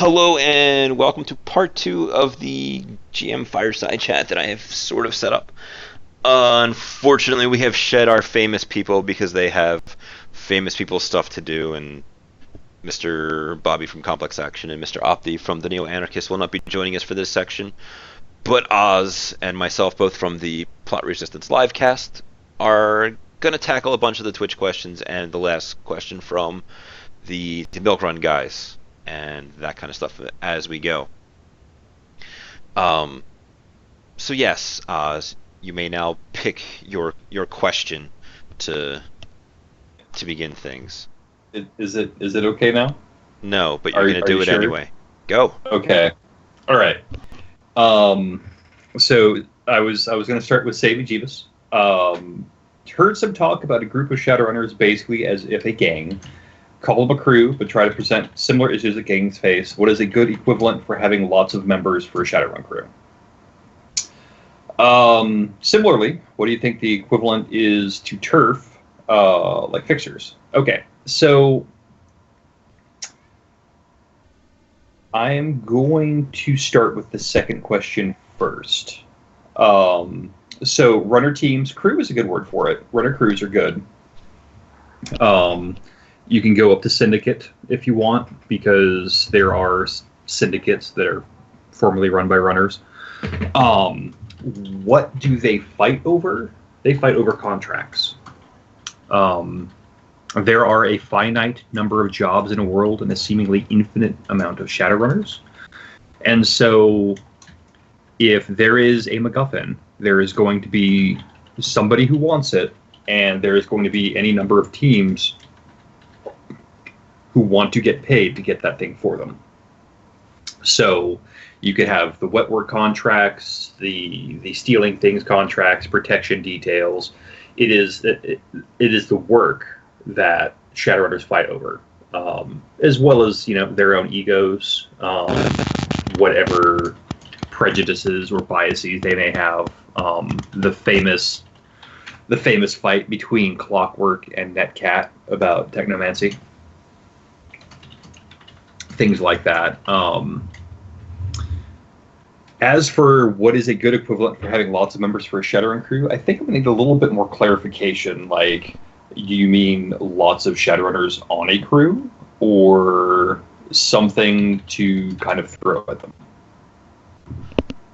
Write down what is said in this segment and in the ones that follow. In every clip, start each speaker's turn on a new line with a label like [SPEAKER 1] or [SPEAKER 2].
[SPEAKER 1] Hello and welcome to part two of the GM fireside chat that I have sort of set up. Unfortunately, we have shed our famous people because they have famous people stuff to do, and Mr. Bobby from Complex Action and Mr. Opti from the Neo-anarchist will not be joining us for this section. But Oz and myself, both from the Plot Resistance livecast, are going to tackle a bunch of the Twitch questions and the last question from the Milk Run guys and that kind of stuff as we go. Um, so yes, you may now pick your question to begin things.
[SPEAKER 2] Is it okay now?
[SPEAKER 1] No, but you're gonna do it
[SPEAKER 2] sure?
[SPEAKER 1] anyway. Go.
[SPEAKER 2] Okay. All right. So I was going to start with Saving Jeebus. Heard some talk about a group of Shadowrunners basically as if a gang. Call them a crew, but try to present similar issues that gangs face. What is a good equivalent for having lots of members for a Shadowrun crew? Similarly, what do you think the equivalent is to turf, like fixers? Okay, so I'm going to start with the second question first. So runner teams, crew is a good word for it. Runner crews are good. You can go up to syndicate if you want, because there are syndicates that are formerly run by runners. What do they fight over? They fight over contracts. There are a finite number of jobs in a world and a seemingly infinite amount of Shadowrunners. And so if there is a MacGuffin, there is going to be somebody who wants it, and there is going to be any number of teams who want to get paid to get that thing for them. So you could have the wet work contracts, the stealing things contracts, protection details. It is the work that Shadowrunners fight over, as well as their own egos, whatever prejudices or biases they may have. The famous fight between Clockwork and Netcat about technomancy. Things like that. As for what is a good equivalent for having lots of members for a Shadowrun crew, I think I'm going to need a little bit more clarification. Like, do you mean lots of Shadowrunners on a crew, or something to kind of throw at them?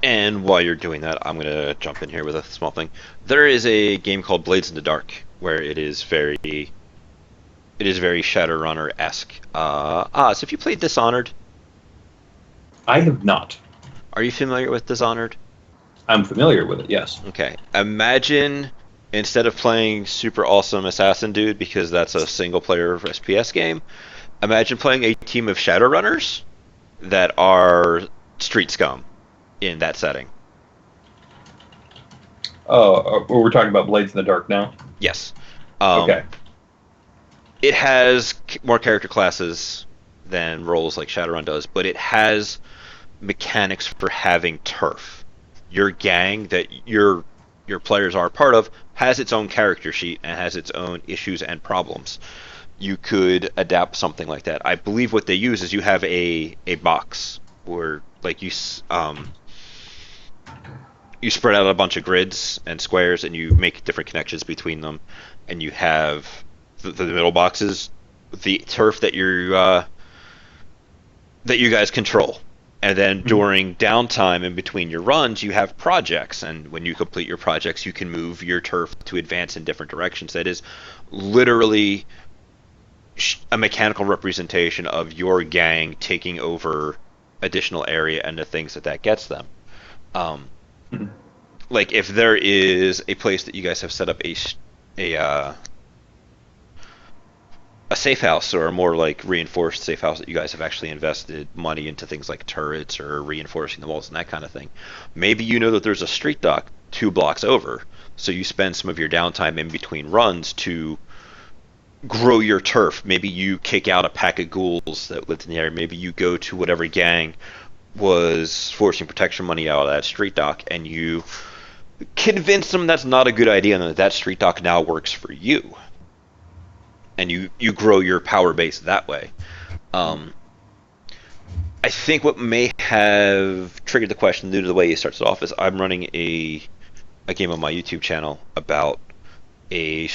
[SPEAKER 1] And while you're doing that, I'm gonna jump in here with a small thing. There is a game called Blades in the Dark where it is very Shadowrunner-esque. So if you played Dishonored,
[SPEAKER 2] I have not.
[SPEAKER 1] are you familiar with Dishonored?
[SPEAKER 2] I'm familiar with it, yes.
[SPEAKER 1] Okay. Imagine instead of playing super awesome assassin dude, because that's a single player SPS game, imagine playing a team of Shadowrunners that are street scum in that setting.
[SPEAKER 2] Oh, we're talking about Blades in the Dark now?
[SPEAKER 1] Yes.
[SPEAKER 2] Okay.
[SPEAKER 1] It has more character classes than roles like Shadowrun does, but it has mechanics for having turf. Your gang that your players are a part of has its own character sheet and has its own issues and problems. You could adapt something like that. I believe what they use is you have a box where like you spread out a bunch of grids and squares and you make different connections between them, and you have the middle boxes, the turf that you guys control. And then during downtime in between your runs, you have projects, and when you complete your projects, you can move your turf to advance in different directions. That is literally a mechanical representation of your gang taking over additional area and the things that gets them. Like if there is a place that you guys have set up a safe house, or a more like reinforced safe house that you guys have actually invested money into things like turrets or reinforcing the walls and that kind of thing. Maybe you know that there's a street dock 2 blocks over, so you spend some of your downtime in between runs to grow your turf. Maybe you kick out a pack of ghouls that lived in the area. Maybe you go to whatever gang was forcing protection money out of that street dock and you convince them that's not a good idea and that street dock now works for you. And you grow your power base that way. I think what may have triggered the question due to the way he starts it off is I'm running a game on my YouTube channel about a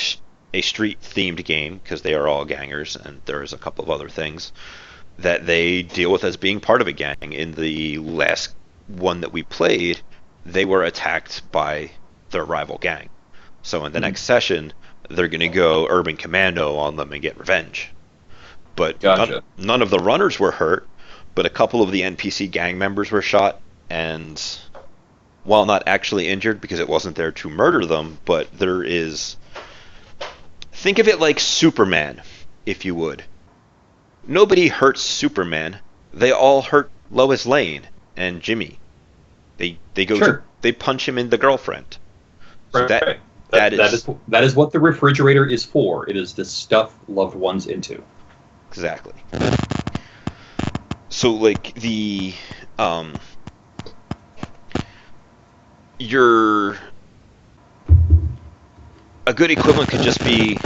[SPEAKER 1] a street themed game because they are all gangers and there's a couple of other things that they deal with as being part of a gang. In the last one that we played, they were attacked by their rival gang. So in the next session, they're going to go urban commando on them and get revenge. But
[SPEAKER 2] Gotcha.
[SPEAKER 1] none of the runners were hurt, but a couple of the NPC gang members were shot, and while not actually injured because it wasn't there to murder them, but there is. Think of it like Superman, if you would. Nobody hurts Superman. They all hurt Lois Lane and Jimmy. They go
[SPEAKER 2] Sure.
[SPEAKER 1] to they punch him in the girlfriend. So
[SPEAKER 2] Right. That is what the refrigerator is for. It is to stuff loved ones into.
[SPEAKER 1] exactly. So like your a good equivalent could just be.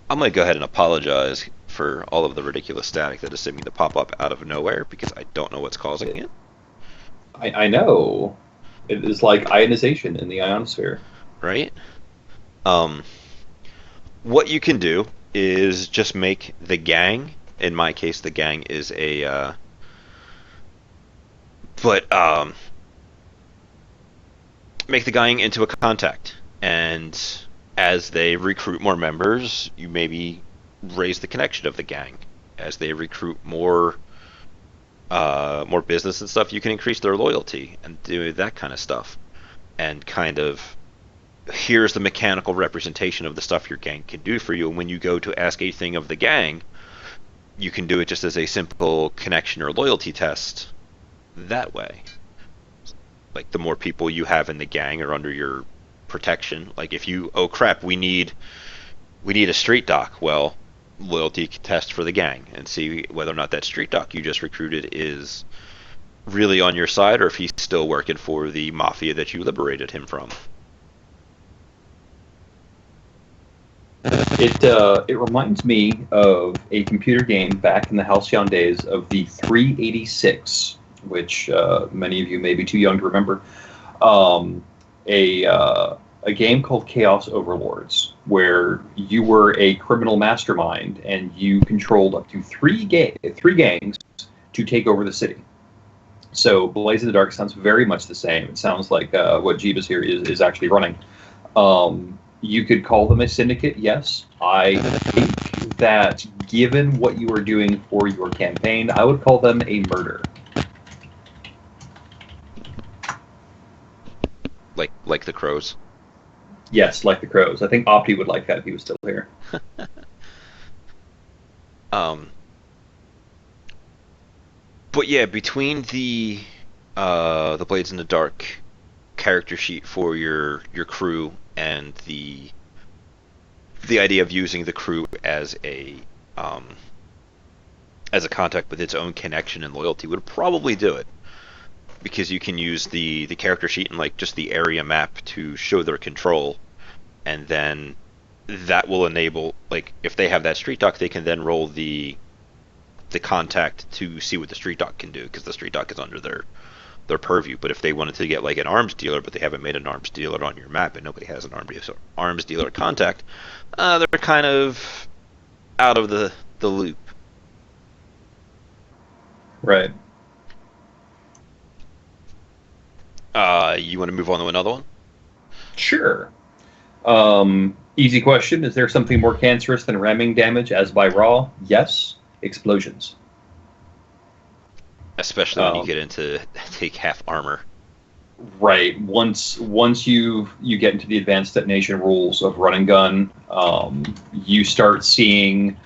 [SPEAKER 1] I'm gonna go ahead and apologize for all of the ridiculous static that is seeming to pop up out of nowhere because I don't know what's causing it.
[SPEAKER 2] I know. It is like ionization in the ionosphere.
[SPEAKER 1] Right? What you can do is just make the gang. In my case, the gang is a. Make the gang into a contact, and as they recruit more members, you maybe raise the connection of the gang. As they recruit more business and stuff, you can increase their loyalty and do that kind of stuff. And kind of here's the mechanical representation of the stuff your gang can do for you. And when you go to ask anything of the gang, you can do it just as a simple connection or loyalty test that way. Like the more people you have in the gang or under your protection, like if you, oh crap, we need a street doc. Well, loyalty test for the gang and see whether or not that street doc you just recruited is really on your side or if he's still working for the mafia that you liberated him from.
[SPEAKER 2] It reminds me of a computer game back in the halcyon days of the 386, which many of you may be too young to remember. A game called Chaos Overlords, where you were a criminal mastermind and you controlled up to three gangs to take over the city. So Blaze in the Dark sounds very much the same. It sounds like what Jeebus here is actually running. You could call them a syndicate, yes. I think that given what you are doing for your campaign, I would call them a murder.
[SPEAKER 1] Like the Crows.
[SPEAKER 2] Yes, like the Crows. I think Opti would like that if he was still here.
[SPEAKER 1] But yeah, between the Blades in the Dark character sheet for your crew and the idea of using the crew as a contact with its own connection and loyalty would probably do it. Because you can use the character sheet and like just the area map to show their control, and then that will enable, like if they have that street dock, they can then roll the contact to see what the street dock can do because the street dock is under their purview. But if they wanted to get like an arms dealer, but they haven't made an arms dealer on your map and nobody has an arms dealer contact, they're kind of out of the loop.
[SPEAKER 2] Right.
[SPEAKER 1] You want to move on to another one?
[SPEAKER 2] Sure. Easy question. Is there something more cancerous than ramming damage as by raw? Yes. Explosions.
[SPEAKER 1] Especially when you get into take half armor.
[SPEAKER 2] Right. Once you get into the advanced detonation rules of run and gun, you start seeing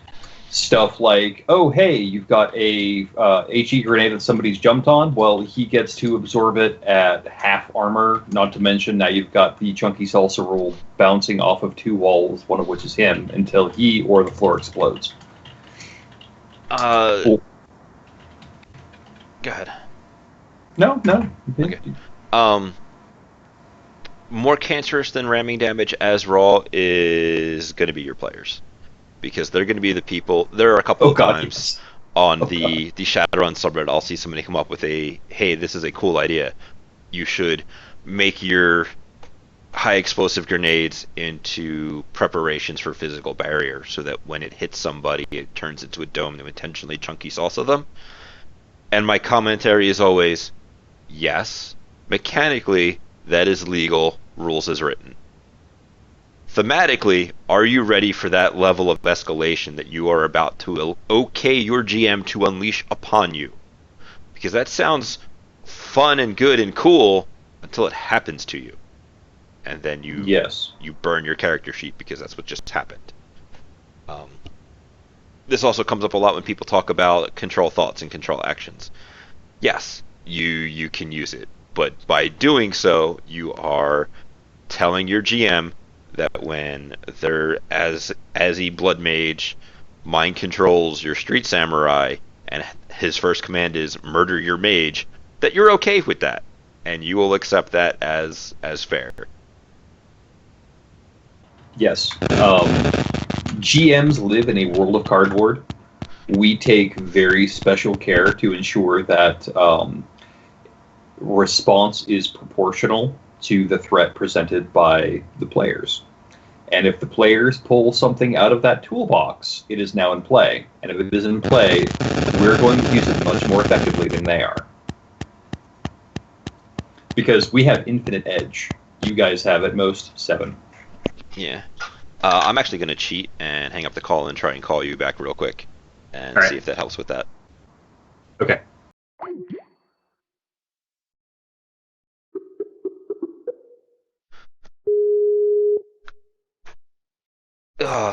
[SPEAKER 2] stuff like, oh, hey, you've got a HE grenade that somebody's jumped on. Well, he gets to absorb it at half armor. Not to mention now you've got the chunky salsa rule bouncing off of two walls, one of which is him, until he or the floor explodes.
[SPEAKER 1] Cool. Go ahead.
[SPEAKER 2] No.
[SPEAKER 1] Okay. More cancerous than ramming damage as raw is going to be your players. because they're going to be the people. There are a couple
[SPEAKER 2] Oh
[SPEAKER 1] of
[SPEAKER 2] God,
[SPEAKER 1] times
[SPEAKER 2] yes.
[SPEAKER 1] on
[SPEAKER 2] Oh God.
[SPEAKER 1] the Shadowrun subreddit, I'll see somebody come up with a, hey, this is a cool idea. You should make your high explosive grenades into preparations for physical barrier, so that when it hits somebody, it turns into a dome to intentionally chunky salsa them. And my commentary is always, yes, mechanically, that is legal, rules as written. Thematically, are you ready for that level of escalation that you are about to okay your GM to unleash upon you? Because that sounds fun and good and cool until it happens to you. And then
[SPEAKER 2] Yes.
[SPEAKER 1] you burn your character sheet because that's what just happened. Um, this also comes up a lot when people talk about control thoughts and control actions. Yes, you can use it, but by doing so, you are telling your GM that when they're as a blood mage mind controls your street samurai and his first command is murder your mage, that you're okay with that and you will accept that as fair.
[SPEAKER 2] Yes. GMs live in a world of cardboard. We take very special care to ensure that response is proportional to the threat presented by the players. And if the players pull something out of that toolbox, it is now in play. And if it is in play, we're going to use it much more effectively than they are. Because we have infinite edge. You guys have at most 7.
[SPEAKER 1] Yeah. I'm actually going to cheat and hang up the call and try and call you back real quick and
[SPEAKER 2] All
[SPEAKER 1] see
[SPEAKER 2] right.
[SPEAKER 1] if that helps with that.
[SPEAKER 2] Okay.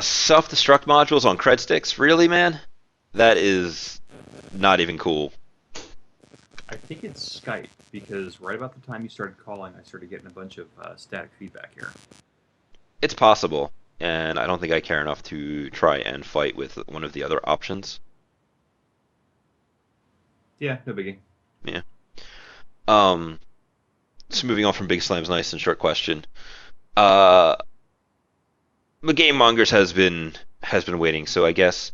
[SPEAKER 1] Self-destruct modules on cred sticks? Really, man? That is not even cool.
[SPEAKER 2] I think it's Skype because right about the time you started calling, I started getting a bunch of static feedback here.
[SPEAKER 1] It's possible, and I don't think I care enough to try and fight with one of the other options.
[SPEAKER 2] Yeah, no biggie.
[SPEAKER 1] Yeah. Um. So moving on from Big Slam's nice and short question. Uh, the Game Mongers has been waiting. So I guess,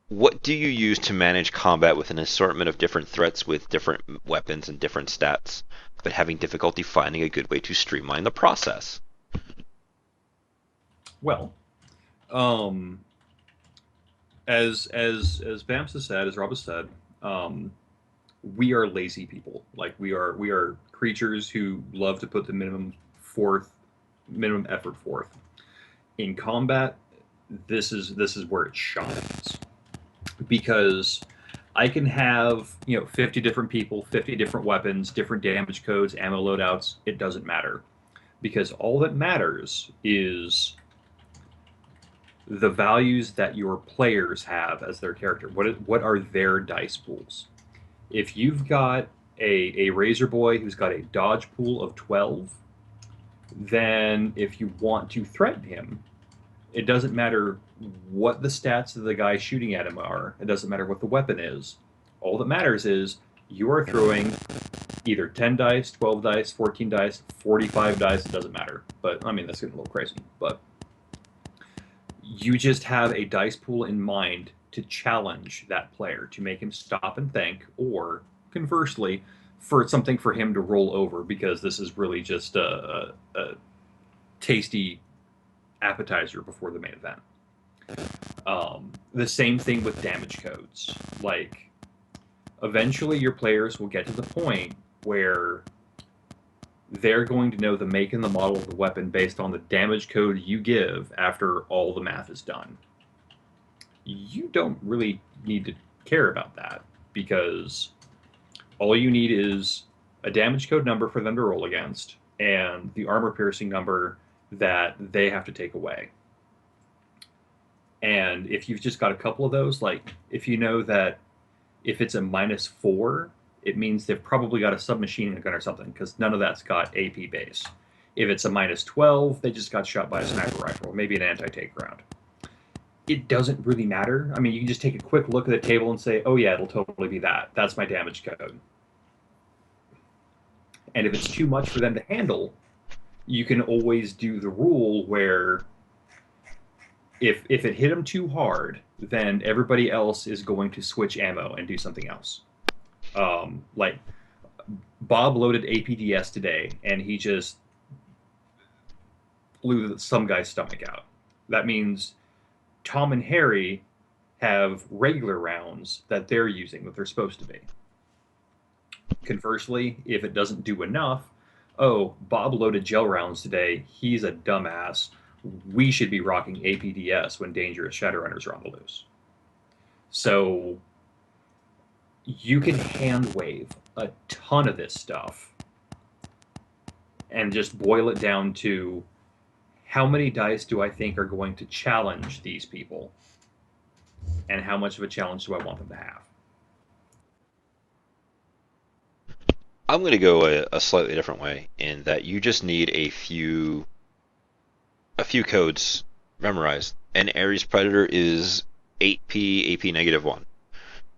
[SPEAKER 1] what do you use to manage combat with an assortment of different threats with different weapons and different stats, but having difficulty finding a good way to streamline the process?
[SPEAKER 2] Well, um, as Bams has said, as Rob has said, um, we are lazy people. Like we are creatures who love to put the minimum effort forth. In combat, this is where it shines because I can have 50 different people, 50 different weapons, different damage codes, ammo loadouts. It doesn't matter because all that matters is the values that your players have as their character. What are their dice pools? If you've got a Razor Boy who's got a dodge pool of 12, then if you want to threaten him, it doesn't matter what the stats of the guy shooting at him are. It doesn't matter what the weapon is. All that matters is you are throwing either 10 dice, 12 dice, 14 dice, 45 dice. It doesn't matter. But I mean, that's getting a little crazy. But you just have a dice pool in mind to challenge that player, to make him stop and think, or conversely, for something for him to roll over because this is really just a tasty appetizer before the main event. The same thing with damage codes. Like, eventually your players will get to the point where they're going to know the make and the model of the weapon based on the damage code you give after all the math is done. You don't really need to care about that because all you need is a damage code number for them to roll against and the armor piercing number that they have to take away. And if you've just got a couple of those, like if you know that if it's a -4, it means they've probably got a submachine gun or something because none of that's got AP base. If it's a -12, they just got shot by a sniper rifle, or maybe an anti-tank round. It doesn't really matter. I mean, you can just take a quick look at the table and say, oh yeah, it'll totally be that. That's my damage code. And if it's too much for them to handle, you can always do the rule where If it hit him too hard, then everybody else is going to switch ammo and do something else. Like Bob loaded APDS today, and he just blew some guy's stomach out. That means Tom and Harry have regular rounds that they're using that they're supposed to be. Conversely, if it doesn't do enough, oh, Bob loaded gel rounds today. He's a dumbass. We should be rocking APDS when dangerous Shadowrunners are on the loose. So you can hand wave a ton of this stuff and just boil it down to how many dice do I think are going to challenge these people, and how much of a challenge do I want them to have?
[SPEAKER 1] I'm going to go a slightly different way in that you just need a few codes memorized. An Ares Predator is 8p, AP -1.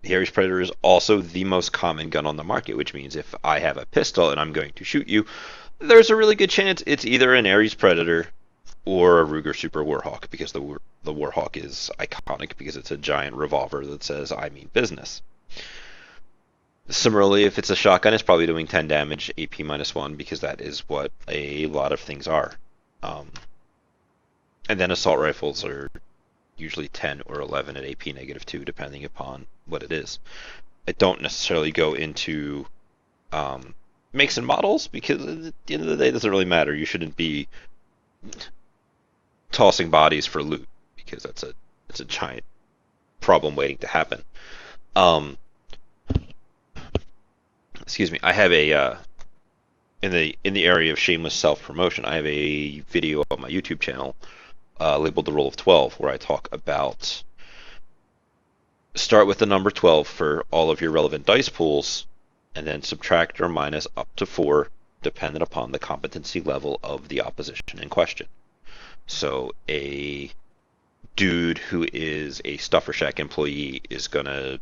[SPEAKER 1] The Ares Predator is also the most common gun on the market, which means if I have a pistol and I'm going to shoot you, there's a really good chance it's either an Ares Predator or a Ruger Super Warhawk, because the Warhawk is iconic because it's a giant revolver that says "I mean business." Similarly, if it's a shotgun, it's probably doing 10 damage, AP -1, because that is what a lot of things are. And then assault rifles are usually 10 or 11 at AP -2, depending upon what it is. I don't necessarily go into makes and models, because at the end of the day, it doesn't really matter. You shouldn't be tossing bodies for loot, because it's a giant problem waiting to happen. Excuse me. I have a in the area of shameless self promotion. I have a video on my YouTube channel labeled "The Rule of 12," where I talk about start with the number 12 for all of your relevant dice pools, and then subtract or minus up to 4, dependent upon the competency level of the opposition in question. So a dude who is a Stuffer Shack employee is gonna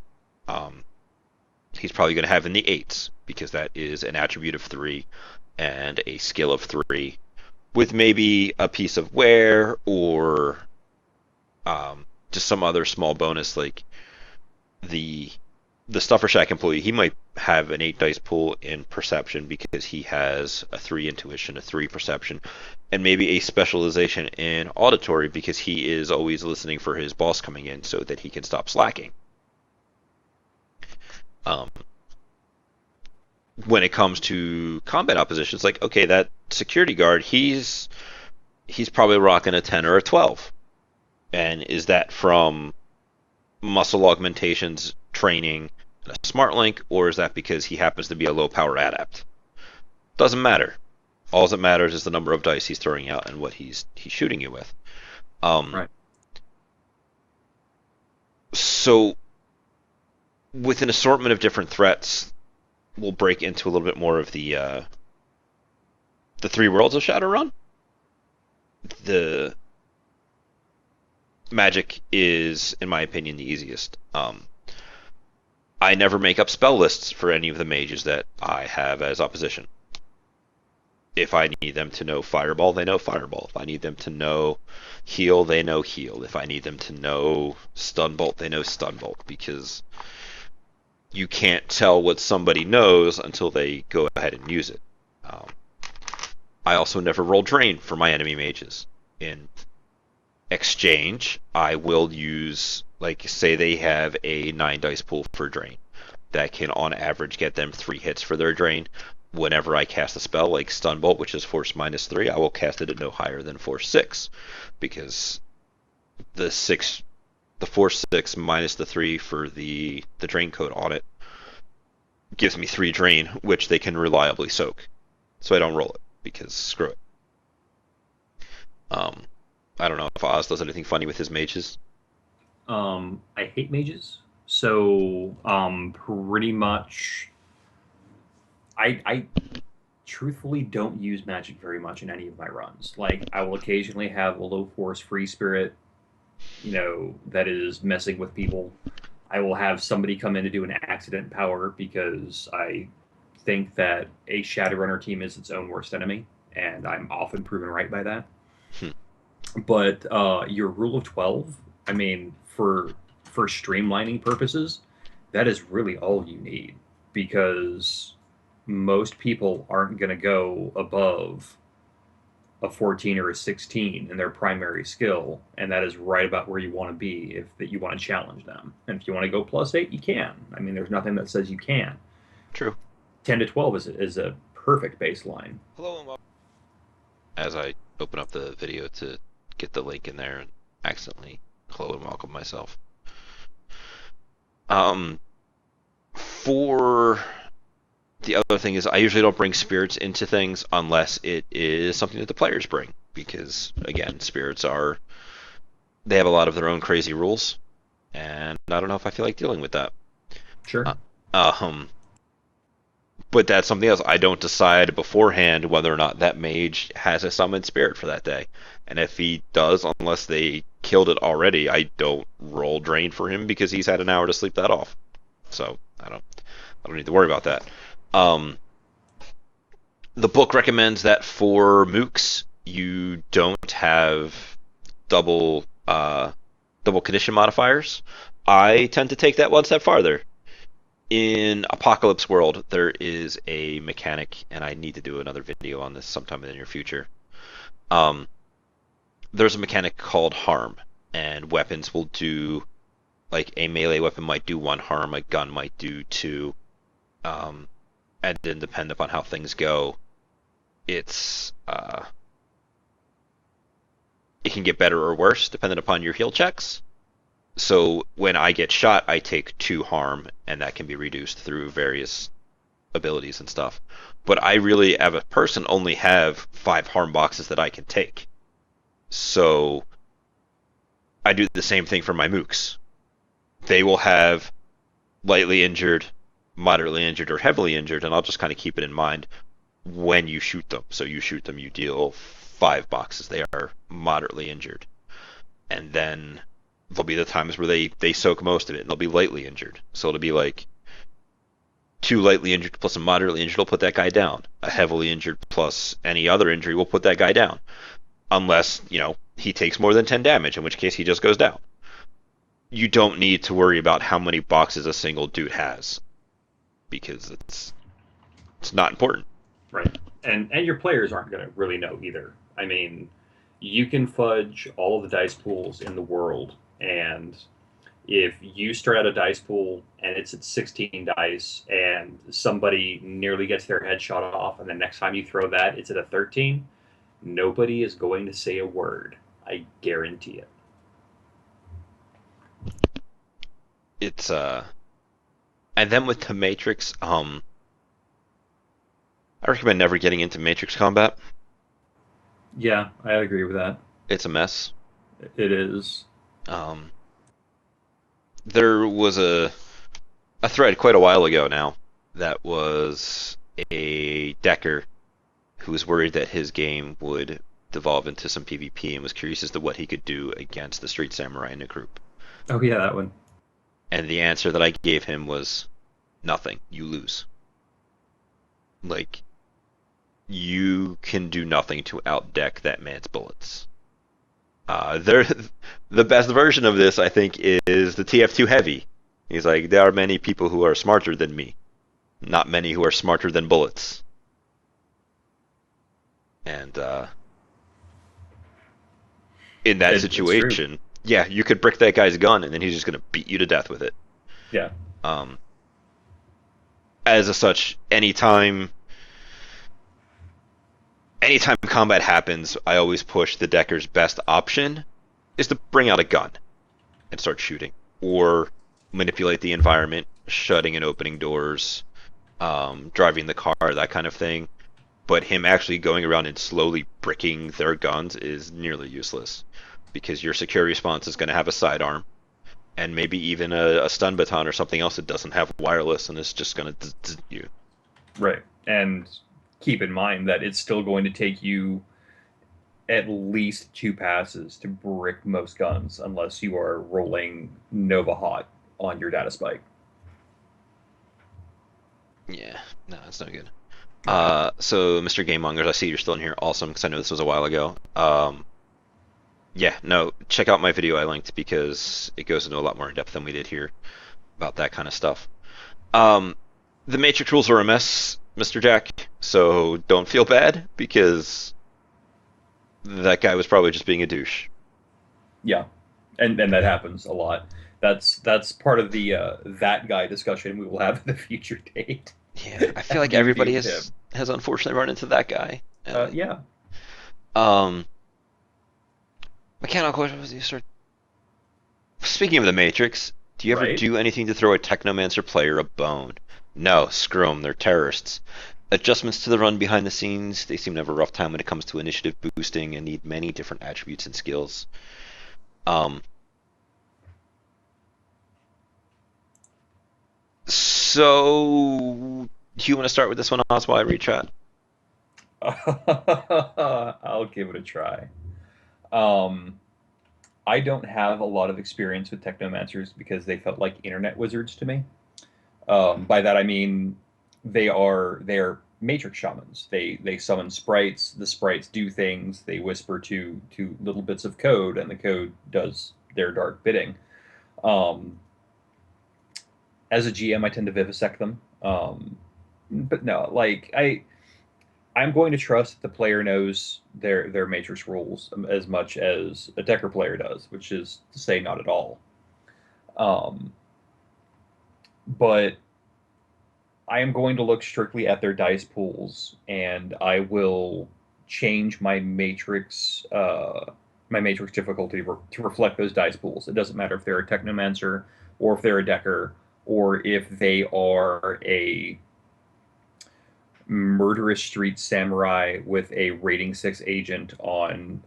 [SPEAKER 1] he's probably going to have in the 8s, because that is an attribute of 3 and a skill of 3, with maybe a piece of wear or just some other small bonus. Like the Stuffer Shack employee, he might have an 8 dice pool in perception because he has a 3 intuition, a 3 perception, and maybe a specialization in auditory because he is always listening for his boss coming in so that he can stop slacking. When it comes to combat oppositions, like, okay, that security guard, he's probably rocking a 10 or a 12. And is that from muscle augmentations, training, and a smart link, or is that because he happens to be a low power adept? Doesn't matter. All that matters is the number of dice he's throwing out and what he's shooting you with.
[SPEAKER 2] Right.
[SPEAKER 1] So with an assortment of different threats, we'll break into a little bit more of the 3 worlds of Shadowrun. The magic is, in my opinion, the easiest. I never make up spell lists for any of the mages that I have as opposition. If I need them to know Fireball, they know Fireball. If I need them to know Heal, they know Heal. If I need them to know Stunbolt, they know Stunbolt, because you can't tell what somebody knows until they go ahead and use it. I also never roll Drain for my enemy mages. In exchange, I will use, like, say they have a 9 dice pool for Drain. That can, on average, get them 3 hits for their Drain. Whenever I cast a spell like Stunbolt, which is Force -3, I will cast it at no higher than Force 6, because the Force 6 minus the 3 for the Drain code on it gives me 3 Drain, which they can reliably soak. So I don't roll it, because screw it. I don't know if Oz does anything funny with his mages.
[SPEAKER 2] I hate mages, so pretty much I truthfully don't use magic very much in any of my runs. Like, I will occasionally have a low force free spirit, that is messing with people. I will have somebody come in to do an accident power because I think that a Shadowrunner team is its own worst enemy, and I'm often proven right by that. But your rule of 12, I mean, for streamlining purposes, that is really all you need, because most people aren't going to go above a 14 or a 16 in their primary skill, and that is right about where you want to be if that you want to challenge them. And if you want to go plus 8, you can. I mean, there's nothing that says you can.
[SPEAKER 1] True.
[SPEAKER 2] 10 to 12 is a perfect baseline.
[SPEAKER 1] Hello and welcome. As I open up the video to get the link in there and accidentally hello and welcome myself. For the other thing is I usually don't bring spirits into things unless it is something that the players bring, because again, spirits they have a lot of their own crazy rules, and I don't know if I feel like dealing with that.
[SPEAKER 2] Sure.
[SPEAKER 1] Uh, um, but that's something else. I don't decide beforehand whether or not that mage has a summoned spirit for that day, and if he does, unless they killed it already, I don't roll drain for him because he's had an hour to sleep that off. So I don't need to worry about that. Um, the book recommends that for mooks, you don't have double double condition modifiers. I tend to take that one step farther. In Apocalypse World, there is a mechanic, and I need to do another video on this sometime in the near future. Um, there's a mechanic called harm, and weapons will do, like a melee weapon might do 1 harm, a gun might do 2, and then depend upon how things go, it's it can get better or worse depending upon your heal checks. So when I get shot, I take 2 harm, and that can be reduced through various abilities and stuff. But I really, as a person, only have 5 harm boxes that I can take. So I do the same thing for my mooks. They will have lightly injured, moderately injured, or heavily injured, and I'll just kind of keep it in mind when you shoot them. So you shoot them, you deal 5 boxes. They are moderately injured. And then there'll be the times where they soak most of it, and they'll be lightly injured. So it'll be like 2 lightly injured plus a moderately injured will put that guy down. A heavily injured plus any other injury will put that guy down. Unless, he takes more than 10 damage, in which case he just goes down. You don't need to worry about how many boxes a single dude has, because it's not important.
[SPEAKER 2] Right. And your players aren't going to really know either. I mean, you can fudge all of the dice pools in the world, and if you start out a dice pool and it's at 16 dice and somebody nearly gets their head shot off, and the next time you throw that it's at a 13, nobody is going to say a word. I guarantee it.
[SPEAKER 1] It's and then with the Matrix, I recommend never getting into Matrix combat.
[SPEAKER 2] Yeah, I agree with that.
[SPEAKER 1] It's a mess.
[SPEAKER 2] It is.
[SPEAKER 1] There was a thread quite a while ago now that was a decker who was worried that his game would devolve into some PvP and was curious as to what he could do against the Street Samurai in a group.
[SPEAKER 2] Oh yeah, that one.
[SPEAKER 1] And the answer that I gave him was nothing. You lose. Like, you can do nothing to outdeck that man's bullets. The best version of this, I think, is the TF2 Heavy. He's like, there are many people who are smarter than me, not many who are smarter than bullets. And in that situation, yeah, you could brick that guy's gun, and then he's just gonna beat you to death with it.
[SPEAKER 2] Yeah.
[SPEAKER 1] As such, anytime combat happens, I always push the decker's best option is to bring out a gun and start shooting, or manipulate the environment, shutting and opening doors, driving the car, that kind of thing. But him actually going around and slowly bricking their guns is nearly useless, because your secure response is going to have a sidearm, and maybe even a stun baton or something else that doesn't have wireless, and it's just going to you.
[SPEAKER 2] Right. And keep in mind that it's still going to take you at least 2 passes to brick most guns, unless you are rolling Nova Hot on your data spike.
[SPEAKER 1] Yeah, no, that's not good. So, Mr. Game Mongers, I see you're still in here. Awesome, because I know this was a while ago. Yeah, no, check out my video I linked because it goes into a lot more in depth than we did here about that kind of stuff. Um, the Matrix rules are a mess, Mr. Jack, so don't feel bad because that guy was probably just being a douche.
[SPEAKER 2] Yeah, and that happens a lot. That's part of the that guy discussion we will have at a future date.
[SPEAKER 1] Yeah, I feel like
[SPEAKER 2] Having to deal
[SPEAKER 1] everybody
[SPEAKER 2] with
[SPEAKER 1] has
[SPEAKER 2] him.
[SPEAKER 1] has unfortunately run into that guy.
[SPEAKER 2] Yeah.
[SPEAKER 1] Um, mechanical question was you start. Speaking of the Matrix, do you ever
[SPEAKER 2] Right.
[SPEAKER 1] do anything to throw a Technomancer player a bone? No, screw 'em, they're terrorists. Adjustments to the run behind the scenes, they seem to have a rough time when it comes to initiative boosting and need many different attributes and skills. Um, so, do you want to start with this one, Oz, while I read chat?
[SPEAKER 2] I'll give it a try. Um, I don't have a lot of experience with technomancers because they felt like internet wizards to me. By that I mean they are matrix shamans. They summon sprites. The sprites do things. They whisper to little bits of code, and the code does their dark bidding. Um, as a GM, I tend to vivisect them. But no, like I'm going to trust that the player knows their matrix rules as much as a Decker player does, which is to say not at all. Um, but I am going to look strictly at their dice pools, and I will change my matrix difficulty to reflect those dice pools. It doesn't matter if they're a technomancer or if they're a decker or if they are a murderous street samurai with a rating 6 agent on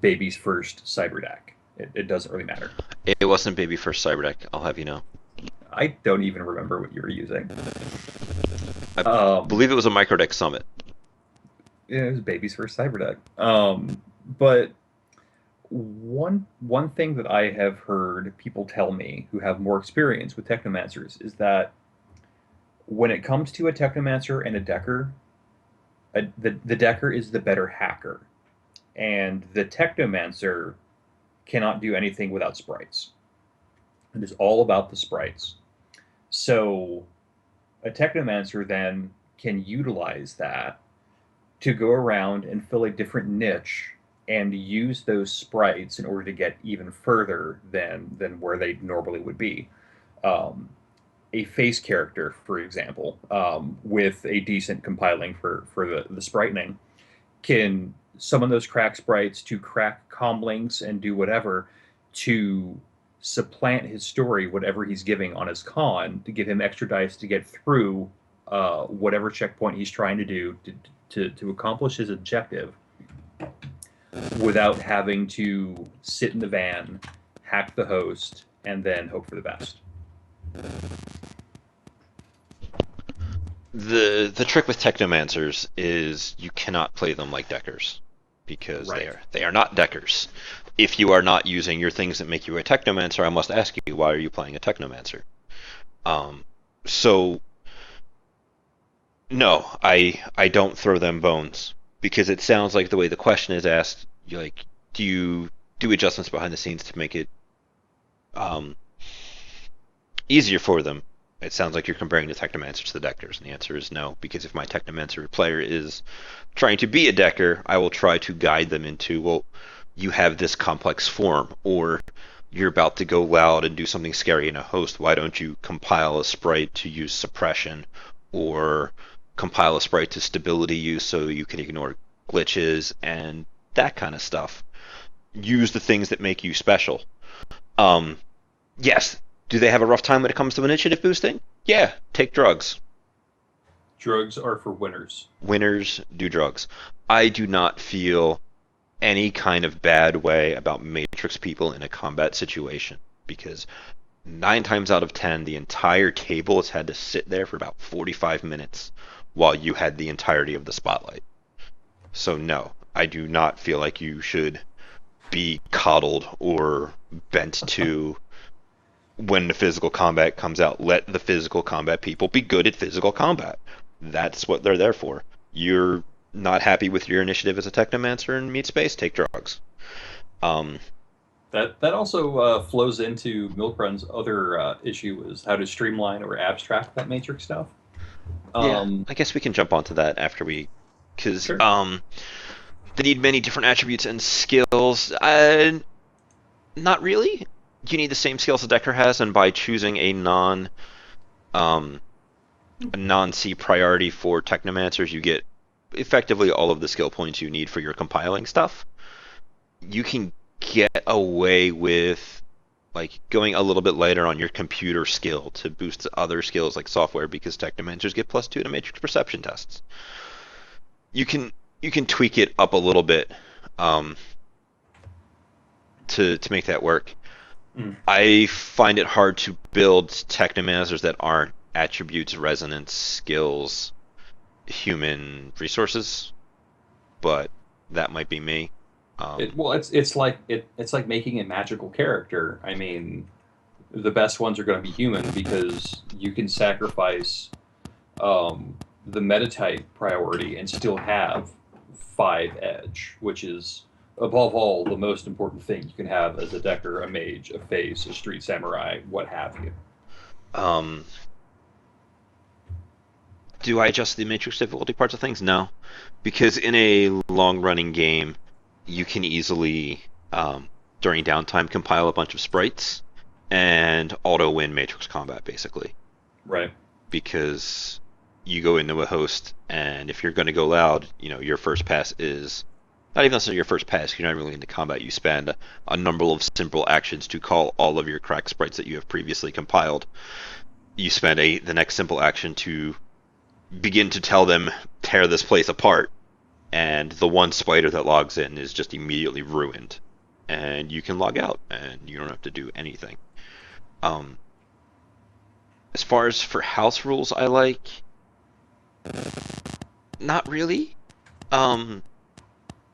[SPEAKER 2] baby's first cyber deck. It doesn't really matter.
[SPEAKER 1] It wasn't Baby First Cyberdeck, I'll have you know.
[SPEAKER 2] I don't even remember what you were using.
[SPEAKER 1] I
[SPEAKER 2] Um,
[SPEAKER 1] believe it was a Microdeck Summit.
[SPEAKER 2] Yeah, it was baby's first cyber deck. But one thing that I have heard people tell me who have more experience with technomancers is that when it comes to a technomancer and a decker, the decker is the better hacker, and the technomancer cannot do anything without sprites. It is all about the sprites. So a technomancer then can utilize that to go around and fill a different niche and use those sprites in order to get even further than where they normally would be. Um, a face character, for example, with a decent compiling for the spritening, can summon those crack sprites to crack comlinks and do whatever to supplant his story, whatever he's giving on his con, to give him extra dice to get through whatever checkpoint he's trying to do to accomplish his objective without having to sit in the van, hack the host, and then hope for the best.
[SPEAKER 1] The trick with Technomancers is you cannot play them like Deckers because
[SPEAKER 2] Right.
[SPEAKER 1] they are not Deckers. If you are not using your things that make you a Technomancer, I must ask you, why are you playing a Technomancer? Um, so no, I don't throw them bones because it sounds like the way the question is asked, like, do you do adjustments behind the scenes to make it um, easier for them? It sounds like you're comparing the Technomancer to the Deckers, and the answer is no, because if my Technomancer player is trying to be a Decker, I will try to guide them into, well, you have this complex form, or you're about to go loud and do something scary in a host. Why don't you compile a sprite to use suppression, or compile a sprite to stability use so you can ignore glitches and that kind of stuff. Use the things that make you special. Um, yes, do they have a rough time when it comes to initiative boosting? Yeah, take drugs.
[SPEAKER 2] Drugs are for winners.
[SPEAKER 1] Winners do drugs. I do not feel any kind of bad way about Matrix people in a combat situation because 9 times out of 10, the entire table has had to sit there for about 45 minutes while you had the entirety of the spotlight. So, no, I do not feel like you should be coddled or bent to when the physical combat comes out. Let the physical combat people be good at physical combat. That's what they're there for. You're not happy with your initiative as a technomancer in meat space? Take drugs. Um,
[SPEAKER 2] That also flows into Milkrun's other issue is how to streamline or abstract that matrix stuff.
[SPEAKER 1] yeah,
[SPEAKER 2] Um,
[SPEAKER 1] I guess we can jump onto that after we, because
[SPEAKER 2] sure.
[SPEAKER 1] they need many different attributes and skills. Not really. You need the same skills a Decker has, and by choosing um, a non-C priority for Technomancers, you get effectively all of the skill points you need for your compiling stuff. You can get away with like going a little bit lighter on your computer skill to boost other skills like software because Technomancers get +2 to matrix perception tests. You can you can tweak it up a little bit um, to make that work.
[SPEAKER 2] Mm.
[SPEAKER 1] I find it hard to build Technomancers that aren't attributes, resonance, skills, human resources, but that might be me.
[SPEAKER 2] Well, it's like making a magical character. I mean, the best ones are going to be human because you can sacrifice um, the metatype priority and still have 5 edge, which is above all the most important thing you can have as a decker, a mage, a phase, a street samurai, what have you.
[SPEAKER 1] Um, do I adjust the matrix difficulty parts of things? No, because in a long-running game, you can easily, during downtime, compile a bunch of sprites and auto-win matrix combat, basically.
[SPEAKER 2] Right.
[SPEAKER 1] Because you go into a host, and if you're going to go loud, your first pass is not even necessarily your first pass. You're not really into combat. You spend a number of simple actions to call all of your crack sprites that you have previously compiled. You spend the next simple action to begin to tell them tear this place apart, and the one spider that logs in is just immediately ruined, and you can log out, and you don't have to do anything. Um, as far as for house rules, I like not really. Um,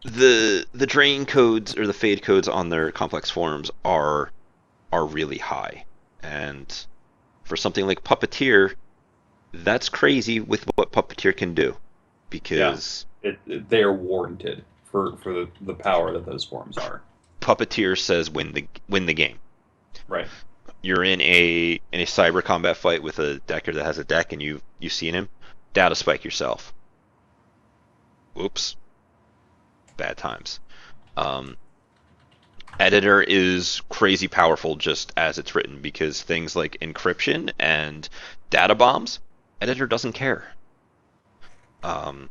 [SPEAKER 1] the drain codes or the fade codes on their complex forms are really high, and for something like Puppeteer, that's crazy with what Puppeteer can do,
[SPEAKER 2] Yeah.
[SPEAKER 1] because
[SPEAKER 2] They are warranted for the power that those forms are.
[SPEAKER 1] Puppeteer says win the game.
[SPEAKER 2] Right.
[SPEAKER 1] You're in a cyber combat fight with a decker that has a deck, and you've seen him data spike yourself. Oops, bad times. Um, Editor is crazy powerful just as it's written because things like encryption and data bombs, Editor doesn't care. Um,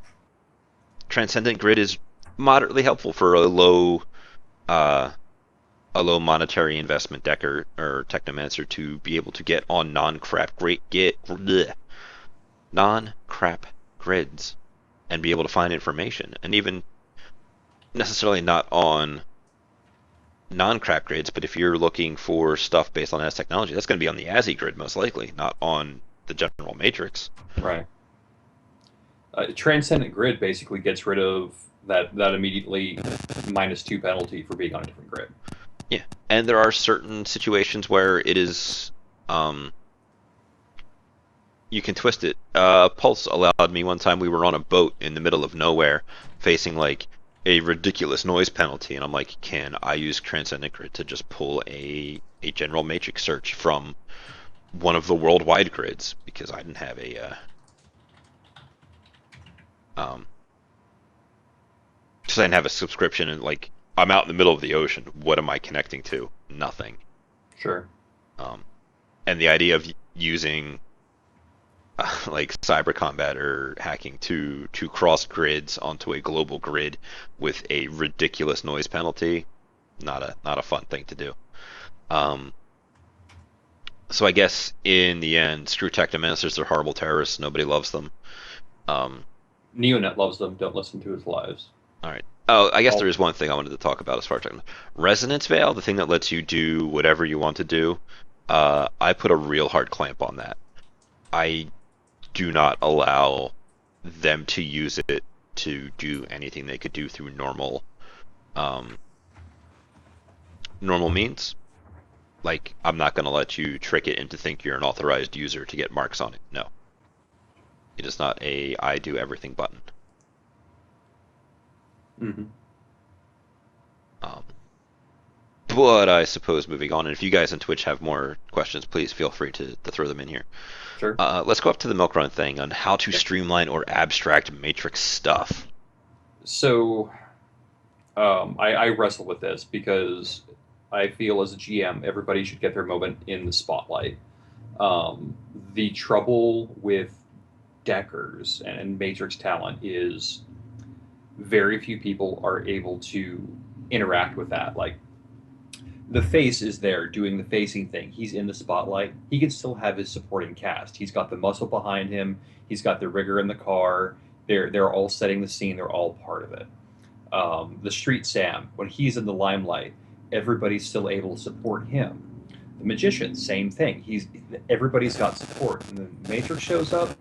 [SPEAKER 1] Transcendent Grid is moderately helpful for uh, a low monetary investment decker or technomancer to be able to get on non-crap grids and be able to find information, and even necessarily not on non-crap grids, but if you're looking for stuff based on AS technology, that's going to be on the ASI grid most likely, not on the general matrix.
[SPEAKER 2] Right. Transcendent Grid basically gets rid of that immediately -2 penalty for being on a different grid.
[SPEAKER 1] Yeah, and there are certain situations where it is you can twist it. Pulse allowed me one time. We were on a boat in the middle of nowhere, facing like a ridiculous noise penalty, and I'm like, can I use Transcendent Grid to just pull a general matrix search from one of the worldwide grids because I didn't have um because I didn't have a subscription, and like I'm out in the middle of the ocean. What am I connecting to? Nothing.
[SPEAKER 2] Sure.
[SPEAKER 1] Um, and the idea of using like cyber combat or hacking to cross grids onto a global grid with a ridiculous noise penalty, not a fun thing to do. Um, so I guess in the end, screw Technomancers. They're horrible terrorists. Nobody loves them. Um,
[SPEAKER 2] Neonet loves them. Don't listen to his lies.
[SPEAKER 1] all right. Oh, I guess there
[SPEAKER 2] All
[SPEAKER 1] is one thing I wanted to talk about as far as Resonance Veil, the thing that lets you do whatever you want to do. I put a real hard clamp on that. I do not allow them to use it to do anything they could do through um, normal means. Like, I'm not going to let you trick it into think you're an authorized user to get marks on it. No, it is not a I do everything button.
[SPEAKER 2] mm-hmm.
[SPEAKER 1] Um, But I suppose moving on, and if you guys on Twitch have more questions, please feel free to throw them in here.
[SPEAKER 2] Sure.
[SPEAKER 1] Let's go up to the milk run thing on how to
[SPEAKER 2] Yep.
[SPEAKER 1] streamline or abstract matrix stuff.
[SPEAKER 2] So I wrestle with this because I feel as a GM, everybody should get their moment in the spotlight. The trouble with deckers and matrix talent is very few people are able to interact with that. Like, the face is there doing the facing thing. He's in the spotlight. He can still have his supporting cast. He's got the muscle behind him. He's got the rigger in the car. They're all setting the scene. They're all part of it. The Street Sam, when he's in the limelight, everybody's still able to support him. The Magician, same thing. Everybody's got support. And the Matrix shows up,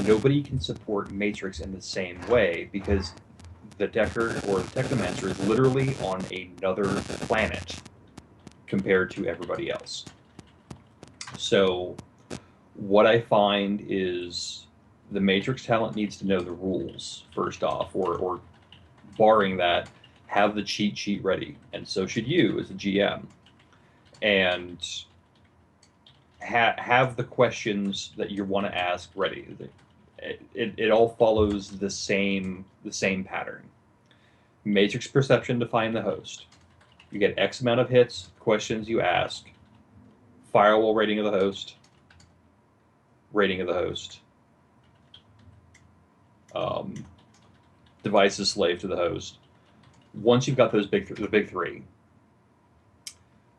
[SPEAKER 2] nobody can support Matrix in the same way because the Decker or the Technomancer is literally on another planet compared to everybody else. So what I find is the Matrix talent needs to know the rules first off, or barring that, have the cheat sheet ready, and so should you as a GM, and have the questions that you want to ask ready. It all follows the same pattern. Matrix perception to find the host. You get X amount of hits, questions you ask, firewall rating of the host, devices slave to the host. Once you've got those the big three,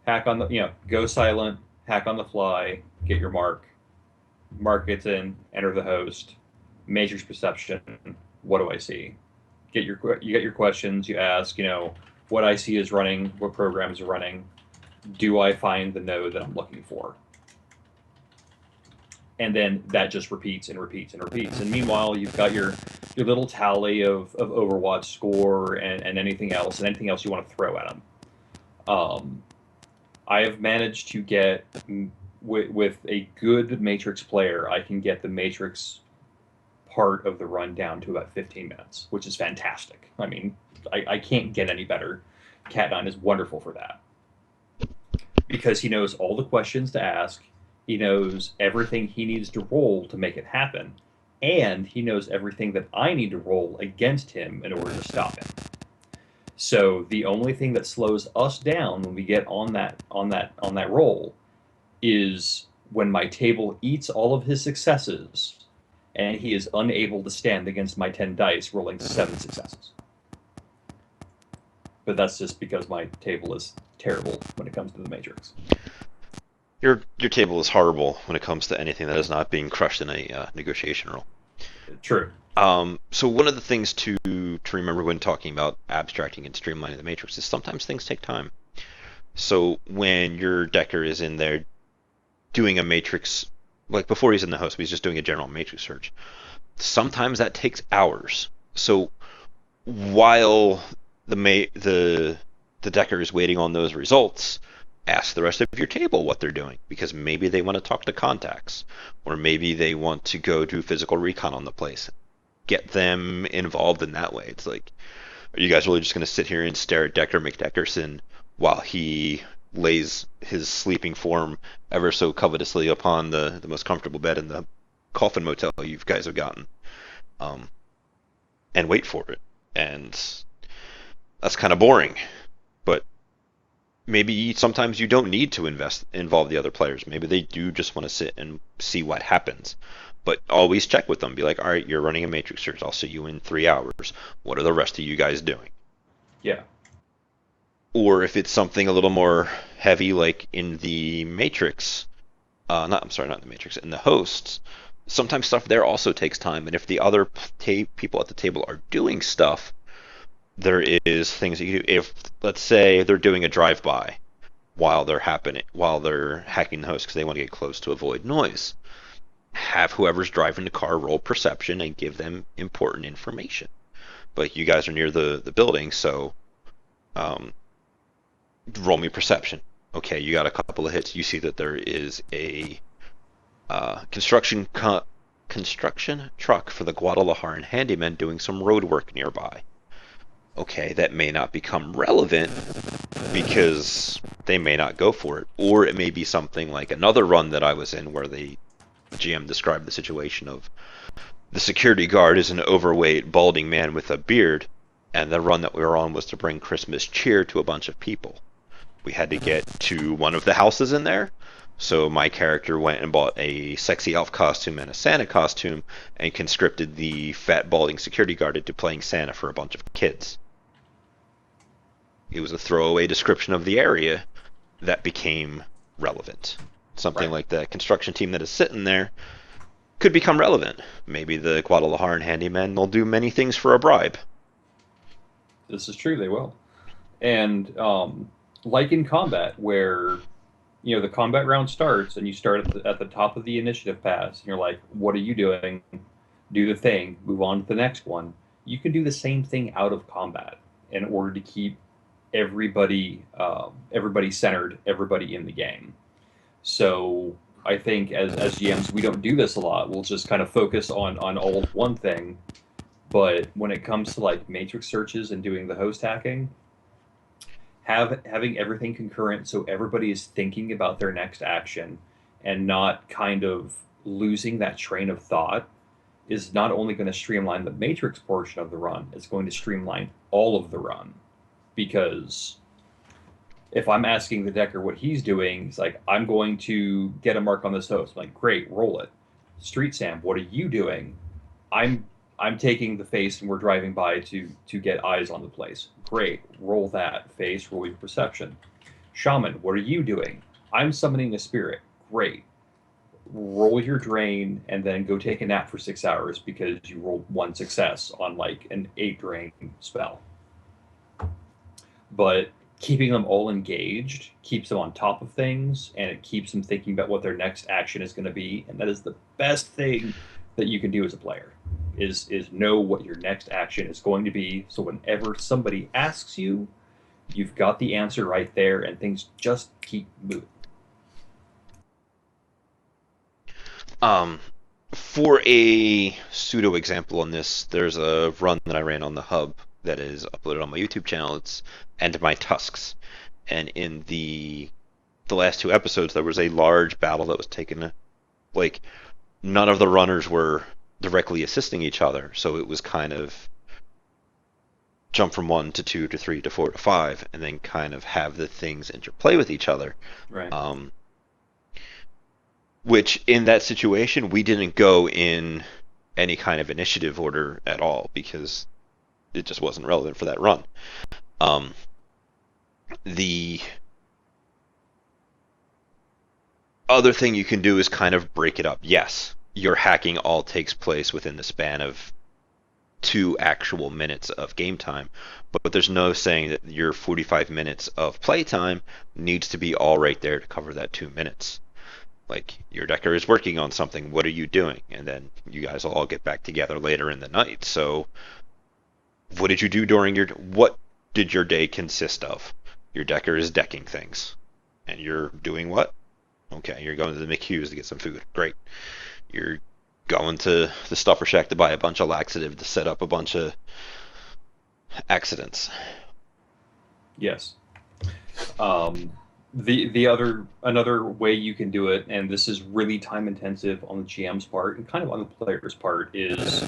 [SPEAKER 2] hack on go silent, hack on the fly, get your mark gets in, enter the host, matrix perception, what do I see? You get your questions, you ask, what IC is running, what programs are running, do I find the node that I'm looking for? And then that just repeats and repeats and repeats. And meanwhile, you've got your little tally of Overwatch score and anything else you want to throw at them. I have managed to get, with a good Matrix player, I can get the Matrix part of the run down to about 15 minutes, which is fantastic. I mean, I can't get any better. Cat9 is wonderful for that. Because he knows all the questions to ask, he knows everything he needs to roll to make it happen, and he knows everything that I need to roll against him in order to stop him. So the only thing that slows us down when we get on that roll is when my table eats all of his successes and he is unable to stand against my 10 dice rolling 7 successes. But that's just because my table is terrible when it comes to the Matrix.
[SPEAKER 1] Your table is horrible when it comes to anything that is not being crushed in a negotiation roll.
[SPEAKER 2] True.
[SPEAKER 1] So one of the things to remember when talking about abstracting and streamlining the matrix is sometimes things take time. So when your decker is in there doing a matrix, like before he's in the host, he's just doing a general matrix search. Sometimes that takes hours. So while the decker is waiting on those results, ask the rest of your table what they're doing, because maybe they want to talk to contacts, or maybe they want to go do physical recon on the place. Get them involved in that way. It's like, are you guys really just going to sit here and stare at Decker McDeckerson while he lays his sleeping form ever so covetously upon the most comfortable bed in the coffin motel you guys have gotten, and wait for it? And that's kind of boring. But maybe sometimes you don't need to involve the other players. Maybe they do just want to sit and see what happens. But always check with them. Be like, all right, you're running a matrix search. I'll see you in 3 hours. What are the rest of you guys doing?
[SPEAKER 2] Yeah.
[SPEAKER 1] Or if it's something a little more heavy, like in the matrix, not the matrix, in the hosts, sometimes stuff there also takes time. And if the other people at the table are doing stuff, there is things that you do. If, let's say, they're doing a drive-by while they're hacking the host because they want to get close to avoid noise, have whoever's driving the car roll perception and give them important information. But you guys are near the building, so roll me perception. Okay, you got a couple of hits. You see that there is a construction truck for the Guadalajaran handyman doing some road work nearby. Okay, that may not become relevant because they may not go for it. Or it may be something like another run that I was in where the GM described the situation of the security guard is an overweight, balding man with a beard, and the run that we were on was to bring Christmas cheer to a bunch of people. We had to get to one of the houses in there, so my character went and bought a sexy elf costume and a Santa costume and conscripted the fat, balding security guard into playing Santa for a bunch of kids. It was a throwaway description of the area that became relevant. Something
[SPEAKER 2] Right.
[SPEAKER 1] like the construction team that is sitting there could become relevant. Maybe the Guadalajara handyman will do many things for a bribe.
[SPEAKER 2] This is true. They will. And like in combat, where the combat round starts and you start at the top of the initiative pass, and you're like, "What are you doing? Do the thing. Move on to the next one." You can do the same thing out of combat in order to keep everybody centered, everybody in the game. So I think as GMs, we don't do this a lot. We'll just kind of focus on all of one thing. But when it comes to like matrix searches and doing the host hacking, having everything concurrent so everybody is thinking about their next action and not kind of losing that train of thought is not only going to streamline the matrix portion of the run, it's going to streamline all of the run. Because if I'm asking the decker what he's doing, he's like, I'm going to get a mark on this host. I'm like, great, roll it. Street Sam, what are you doing? I'm I'm taking the face and we're driving by to get eyes on the place. Great, roll that face, roll your perception. Shaman, what are you doing? I'm summoning a spirit. Great. Roll your drain and then go take a nap for 6 hours because you rolled one success on like an 8 drain spell. But keeping them all engaged keeps them on top of things and it keeps them thinking about what their next action is going to be. And that is the best thing that you can do as a player is know what your next action is going to be. So whenever somebody asks you, you've got the answer right there and things just keep moving.
[SPEAKER 1] Um, for a pseudo example on this, there's a run that I ran on the hub that is uploaded on my YouTube channel. It's End My Tusks, and in the last two episodes, there was a large battle that was taken. Like none of the runners were directly assisting each other, so it was kind of jump from 1 to 2 to 3 to 4 to 5, and then kind of have the things interplay with each other.
[SPEAKER 2] Right.
[SPEAKER 1] Um, which in that situation we didn't go in any kind of initiative order at all because it just wasn't relevant for that run. Um, the other thing you can do is kind of break it up. Yes, your hacking all takes place within the span of 2 actual minutes of game time, but there's no saying that your 45 minutes of playtime needs to be all right there to cover that 2 minutes. Like your decker is working on something, what are you doing? And then you guys will all get back together later in the night. So what did you do during what did your day consist of? Your decker is decking things. And you're doing what? Okay, you're going to the McHugh's to get some food. Great. You're going to the Stuffer Shack to buy a bunch of laxative to set up a bunch of accidents.
[SPEAKER 2] Yes. Um, the other another way you can do it, and this is really time intensive on the GM's part and kind of on the player's part, is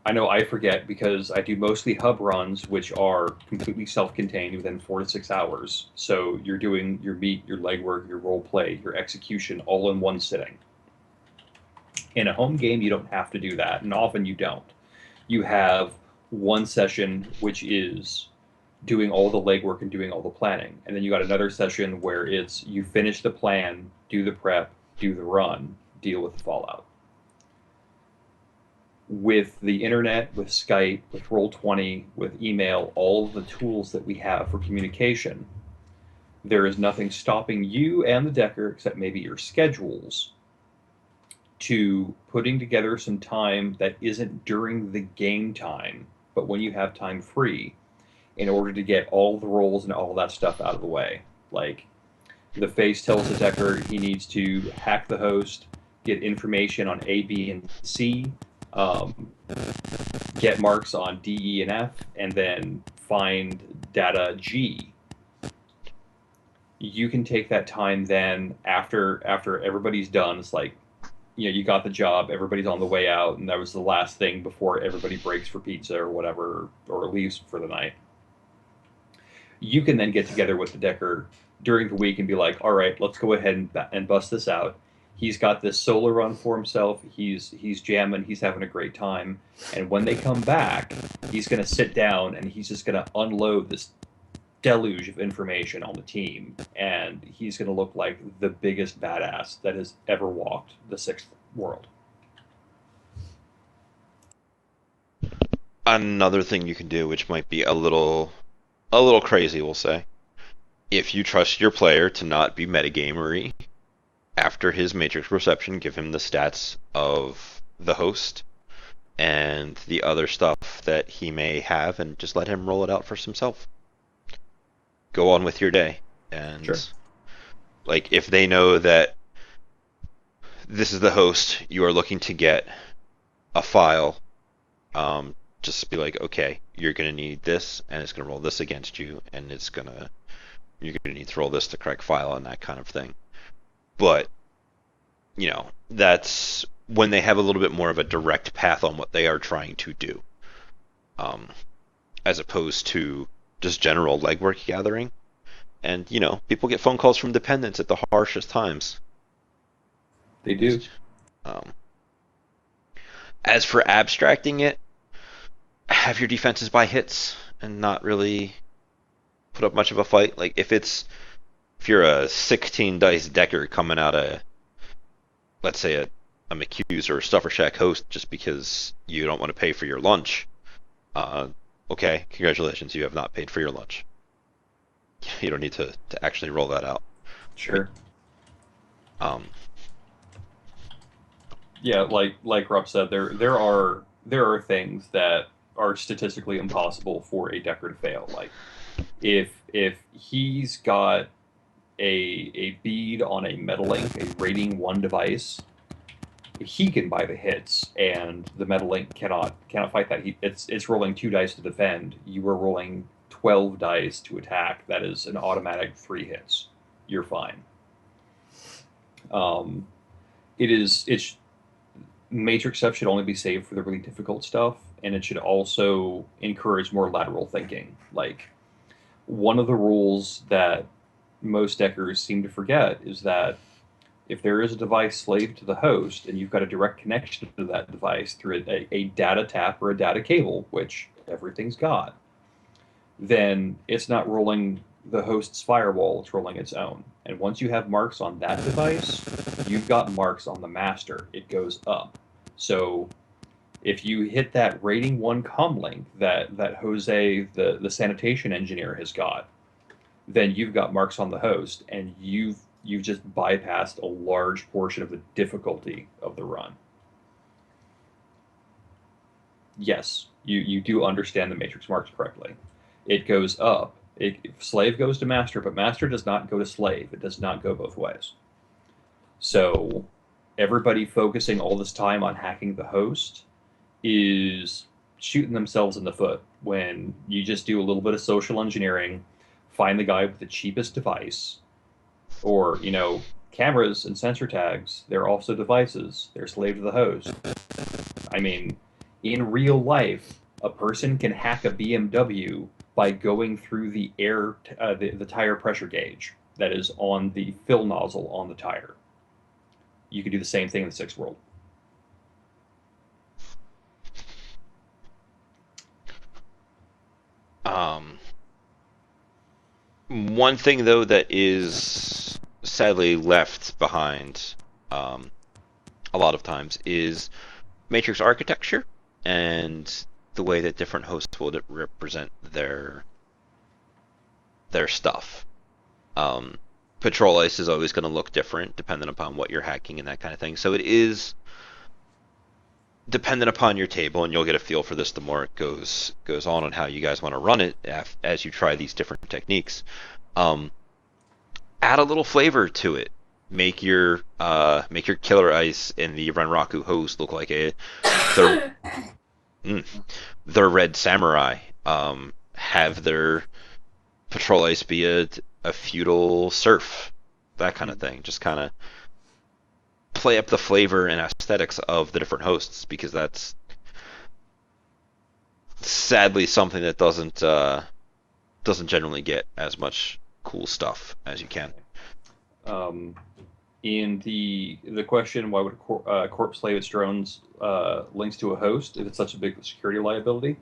[SPEAKER 2] I know I forget because I do mostly hub runs, which are completely self-contained within 4 to 6 hours. So you're doing your meat, your legwork, your role play, your execution all in one sitting. In a home game, you don't have to do that, and often you don't. You have one session which is doing all the legwork and doing all the planning, and then you got another session where it's you finish the plan, do the prep, do the run, deal with the fallout. With the internet, with Skype, with Roll20, with email, all of the tools that we have for communication, there is nothing stopping you and the decker, except maybe your schedules, to putting together some time that isn't during the game time, but when you have time free, in order to get all the rolls and all that stuff out of the way. Like, the face tells the decker he needs to hack the host, get information on A, B, and C. get marks on D, E, and F, and then find data G. You can take that time then after everybody's done. It's like, you got the job, everybody's on the way out, and that was the last thing before everybody breaks for pizza or whatever, or leaves for the night. You can then get together with the Decker during the week and be like, all right, let's go ahead and bust this out. He's got this solo run for himself. He's jamming. He's having a great time. And when they come back, he's going to sit down and he's just going to unload this deluge of information on the team. And he's going to look like the biggest badass that has ever walked the sixth world.
[SPEAKER 1] Another thing you can do, which might be a little crazy, we'll say, if you trust your player to not be metagamery, after his matrix reception, give him the stats of the host and the other stuff that he may have, and just let him roll it out for himself. Go on with your day. And
[SPEAKER 2] Sure.
[SPEAKER 1] like, if they know that this is the host, you are looking to get a file, just be like, okay, you're gonna need this, and it's gonna roll this against you, and you're gonna need to roll this to correct file and that kind of thing. But that's when they have a little bit more of a direct path on what they are trying to do, as opposed to just general legwork gathering. And people get phone calls from dependents at the harshest times.
[SPEAKER 2] They do.
[SPEAKER 1] Um, as for abstracting it, have your defenses by hits and not really put up much of a fight. Like, if you're a 16 dice decker coming out of, let's say, a McHugh's or a Stuffer Shack host just because you don't want to pay for your lunch, okay, congratulations, you have not paid for your lunch. You don't need to actually roll that out.
[SPEAKER 2] Sure.
[SPEAKER 1] Um,
[SPEAKER 2] Yeah, like Rob said, there are things that are statistically impossible for a Decker to fail. Like, if he's got a bead on a Metalink, a rating 1 device, he can buy the hits, and the Metalink cannot fight that. It's rolling 2 dice to defend. You are rolling 12 dice to attack. That is an automatic 3 hits. You're fine. It's Matrix stuff should only be saved for the really difficult stuff, and it should also encourage more lateral thinking. Like, one of the rules that most deckers seem to forget is that if there is a device slave to the host and you've got a direct connection to that device through a data tap or a data cable, which everything's got, then it's not rolling the host's firewall, it's rolling its own. And once you have marks on that device, you've got marks on the master. It goes up. So if you hit that rating 1 comlink that Jose, the sanitation engineer, has got, then you've got marks on the host, and you've just bypassed a large portion of the difficulty of the run. Yes, you do understand the matrix marks correctly. It goes up. Slave goes to master, but master does not go to slave. It does not go both ways. So everybody focusing all this time on hacking the host is shooting themselves in the foot when you just do a little bit of social engineering, find the guy with the cheapest device, or, cameras and sensor tags, they're also devices. They're slave to the host. I mean, in real life, a person can hack a BMW by going through the the tire pressure gauge that is on the fill nozzle on the tire. You can do the same thing in the sixth world.
[SPEAKER 1] One thing, though, that is sadly left behind a lot of times is matrix architecture and the way that different hosts will represent their stuff. Patrol Ice is always going to look different depending upon what you're hacking and that kind of thing. So it is dependent upon your table, and you'll get a feel for this the more it goes on and how you guys want to run it as you try these different techniques. Add a little flavor to it. Make your Killer Ice and the Renraku host look like a Mm. The Red Samurai have their patrol ice be a feudal serf, that kind of thing. Just kind of play up the flavor and aesthetics of the different hosts, because that's sadly something that doesn't generally get as much cool stuff as you can.
[SPEAKER 2] Um, in the question, why would a corp slave its drones links to a host if it's such a big security liability?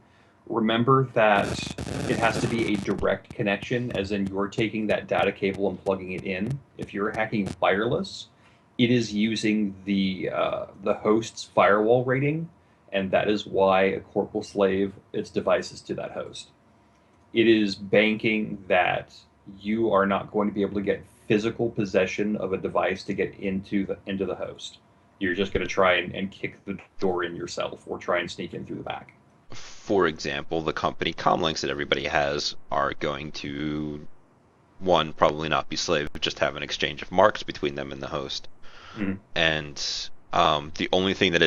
[SPEAKER 2] Remember that it has to be a direct connection, as in you're taking that data cable and plugging it in. If you're hacking wireless, it is using the host's firewall rating, and that is why a corp will slave its devices to that host. It is banking that you are not going to be able to get physical possession of a device to get into the host. You're just going to try and kick the door in yourself or try and sneak in through the back.
[SPEAKER 1] For example, the company comlinks that everybody has are going to, one, probably not be slave, but just have an exchange of marks between them and the host.
[SPEAKER 2] Mm.
[SPEAKER 1] And the only thing that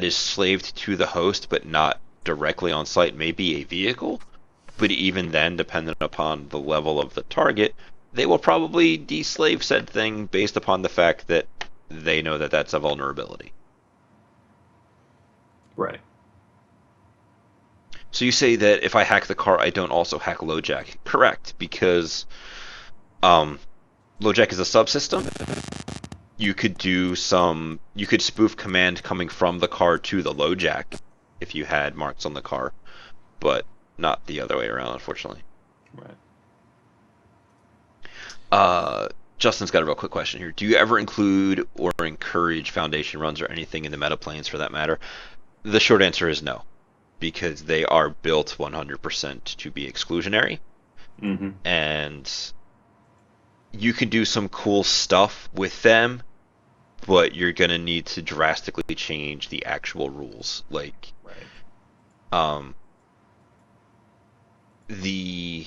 [SPEAKER 1] is slaved to the host but not directly on site may be a vehicle. But even then, dependent upon the level of the target, they will probably deslave said thing based upon the fact that they know that that's a vulnerability.
[SPEAKER 2] Right.
[SPEAKER 1] So you say that if I hack the car, I don't also hack LoJack. Correct, because um, LoJack is a subsystem. You could spoof command coming from the car to the LoJack if you had marks on the car, but not the other way around, unfortunately.
[SPEAKER 2] Right.
[SPEAKER 1] Uh, Justin's got a real quick question here. Do you ever include or encourage foundation runs or anything in the meta planes for that matter? The short answer is no, because they are built 100% to be exclusionary,
[SPEAKER 2] Mm-hmm.
[SPEAKER 1] and you can do some cool stuff with them, but you're gonna need to drastically change the actual rules. Like,
[SPEAKER 2] Right.
[SPEAKER 1] um, the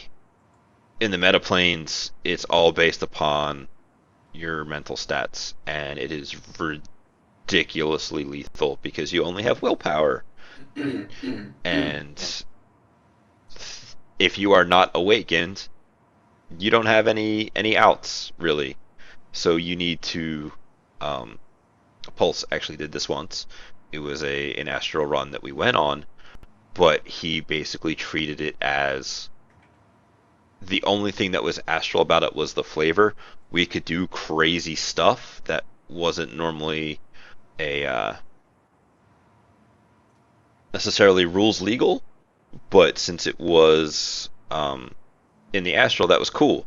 [SPEAKER 1] in the meta planes, it's all based upon your mental stats, and it is ridiculously lethal because you only have willpower.
[SPEAKER 2] Yeah.
[SPEAKER 1] And if you are not awakened, you don't have any outs really. So you need to. Um, Pulse actually did this once. It was an astral run that we went on, but he basically treated it as the only thing that was astral about it was the flavor. We could do crazy stuff that wasn't normally a necessarily rules legal, but since it was in the astral, that was cool.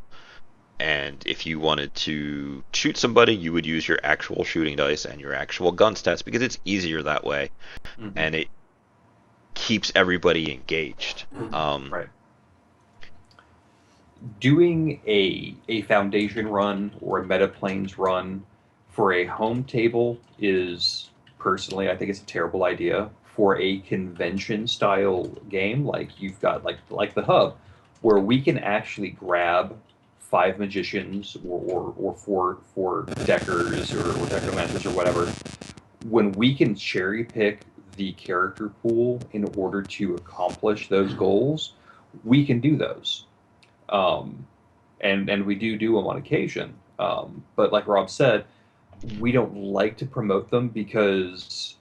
[SPEAKER 1] And if you wanted to shoot somebody, you would use your actual shooting dice and your actual gun stats because it's easier that way,
[SPEAKER 2] Mm-hmm.
[SPEAKER 1] and it keeps everybody engaged.
[SPEAKER 2] Right. Doing a foundation run or a meta planes run for a home table is, personally, I think it's a terrible idea. For a convention style game, like you've got like the hub, where we can actually grab five magicians or four deckers or decomenters or whatever, when we can cherry pick the character pool in order to accomplish those goals, we can do those. Um, and we do them on occasion. But like Rob said, we don't like to promote them because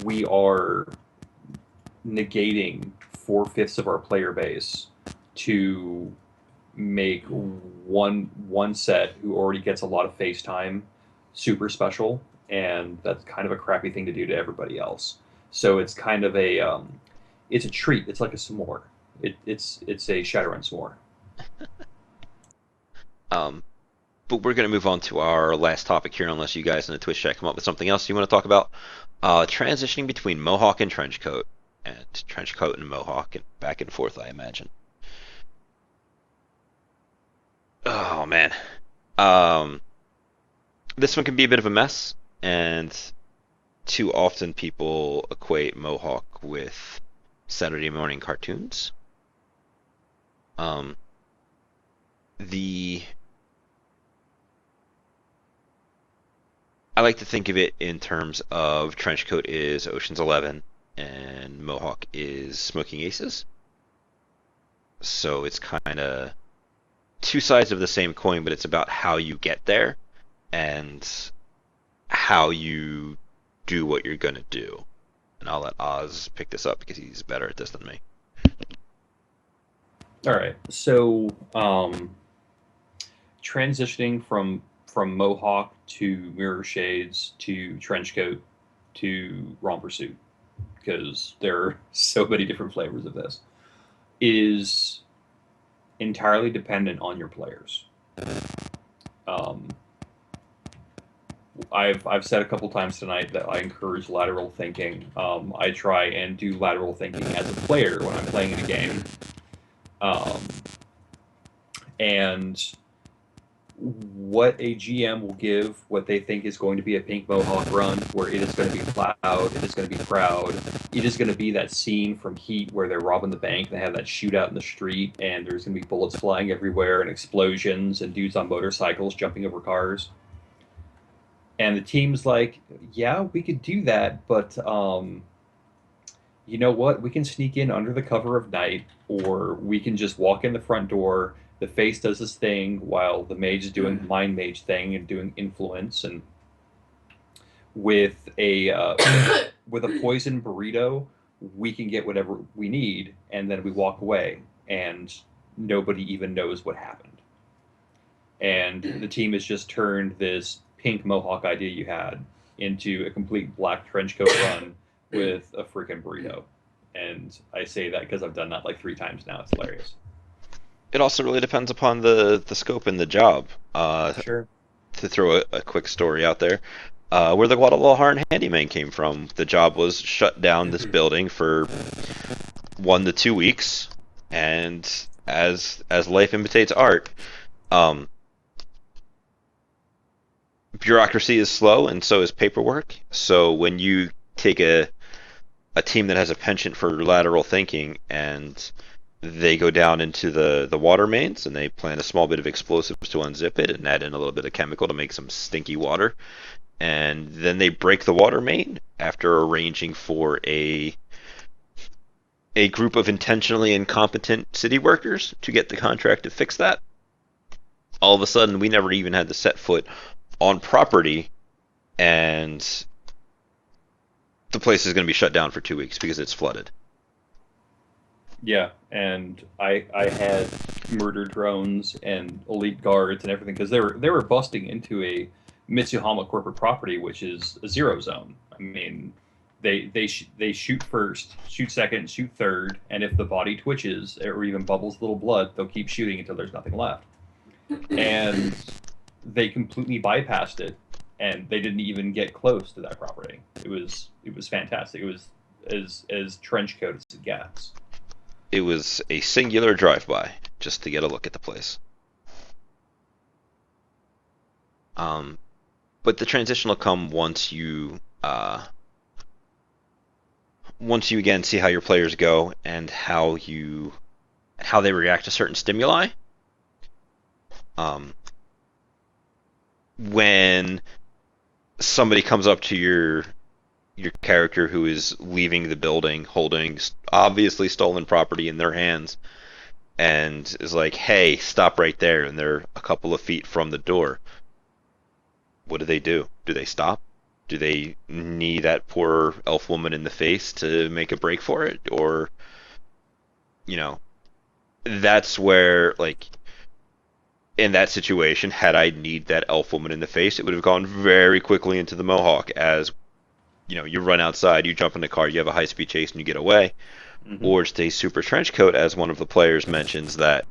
[SPEAKER 2] we are negating four-fifths of our player base to make one set who already gets a lot of face time super special, and that's kind of a crappy thing to do to everybody else. So it's kind of it's a treat. It's like a s'more. It's a Shadowrun s'more.
[SPEAKER 1] Um, but we're going to move on to our last topic here, unless you guys in the Twitch chat come up with something else you want to talk about. Transitioning between Mohawk and Trenchcoat, and Trenchcoat and Mohawk, and back and forth, I imagine. Oh man, um, this one can be a bit of a mess, and too often people equate Mohawk with Saturday morning cartoons. Um, the I like to think of it in terms of Trenchcoat is Ocean's 11, and Mohawk is Smoking Aces. So it's kind of two sides of the same coin, but it's about how you get there and how you do what you're gonna do. And I'll let Oz pick this up because he's better at this than me.
[SPEAKER 2] All right. So, transitioning from Mohawk to Mirror Shades to Trenchcoat to Romper Suit, because there are so many different flavors of this, is entirely dependent on your players. Um, I've said a couple times tonight that I encourage lateral thinking. I try and do lateral thinking as a player when I'm playing in a game. Um, and what a GM will give what they think is going to be a Pink Mohawk run, where it is going to be loud, it is going to be proud, it is going to be that scene from Heat where they're robbing the bank, they have that shootout in the street, and there's going to be bullets flying everywhere, and explosions, and dudes on motorcycles jumping over cars. And the team's like, yeah, we could do that, but you know what? We can sneak in under the cover of night, or we can just walk in the front door. The face does his thing while the mage is doing the mind mage thing and doing influence. And with a with a poison burrito, we can get whatever we need, and then we walk away, and nobody even knows what happened. And the team has just turned this pink Mohawk idea you had into a complete black trench coat run with a freaking burrito. And I say that because I've done that like 3 times now. It's hilarious.
[SPEAKER 1] It also really depends upon the scope and the job.
[SPEAKER 2] Sure.
[SPEAKER 1] To throw a quick story out there, where the Guadalajara handyman came from, the job was shut down this building for 1 to 2 weeks, and as life imitates art, um, bureaucracy is slow, and so is paperwork. So when you take a team that has a penchant for lateral thinking and they go down into the water mains and they plant a small bit of explosives to unzip it and add in a little bit of chemical to make some stinky water, and then they break the water main after arranging for a group of intentionally incompetent city workers to get the contract to fix that. All of a sudden, we never even had to set foot on property, and the place is going to be shut down for 2 weeks because it's flooded.
[SPEAKER 2] Yeah, and I had murder drones and elite guards and everything because they were busting into a Mitsuhama corporate property, which is a zero zone. I mean, they shoot first, shoot second, shoot third, and if the body twitches or even bubbles a little blood, they'll keep shooting until there's nothing left. And they completely bypassed it, and they didn't even get close to that property. It was fantastic. It was as trench coat as it gets.
[SPEAKER 1] It was a singular drive-by just to get a look at the place. But the transition will come once you again see how your players go and how they react to certain stimuli. When somebody comes up to your character who is leaving the building holding obviously stolen property in their hands and is like, hey, stop right there, and they're a couple of feet from the door, what do? Do they stop? Do they knee that poor elf woman in the face to make a break for it? Or, that's where, like, in that situation, had I kneed that elf woman in the face, it would have gone very quickly into the Mohawk as, you run outside, you jump in the car, you have a high-speed chase, and you get away. Mm-hmm. Or stay super trench coat, as one of the players mentions, that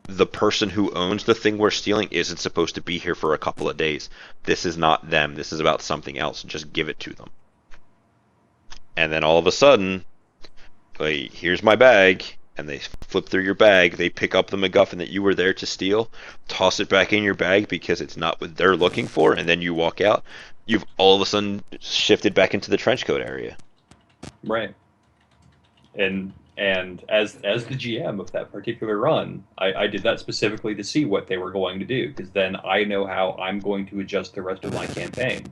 [SPEAKER 1] the person who owns the thing we're stealing isn't supposed to be here for a couple of days. This is not them. This is about something else. Just give it to them. And then all of a sudden, like, here's my bag, and they flip through your bag, they pick up the MacGuffin that you were there to steal, toss it back in your bag because it's not what they're looking for, and then you walk out. You've all of a sudden shifted back into the trench coat area.
[SPEAKER 2] Right. And as the GM of that particular run, I did that specifically to see what they were going to do, because then I know how I'm going to adjust the rest of my campaign.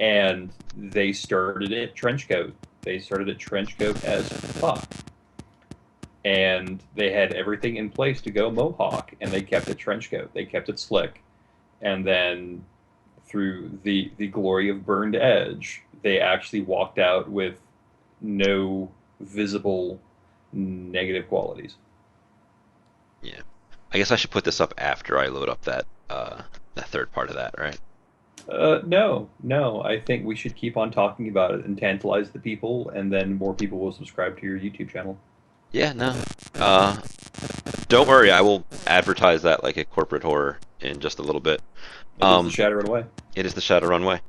[SPEAKER 2] And they started at trench coat, They started a trench coat as fuck. And they had everything in place to go Mohawk, and they kept it trench coat. They kept it slick. And then through the glory of burned edge, they actually walked out with no visible negative qualities.
[SPEAKER 1] Yeah. I guess I should put this up after I load up that third part of that, right?
[SPEAKER 2] No, no. I think we should keep on talking about it and tantalize the people, and then more people will subscribe to your YouTube channel.
[SPEAKER 1] Yeah, no. Uh, don't worry, I will advertise that like a corporate horror in just a little bit.
[SPEAKER 2] It is the
[SPEAKER 1] Um,
[SPEAKER 2] Shadowrun way.
[SPEAKER 1] it is the Shadowrun way.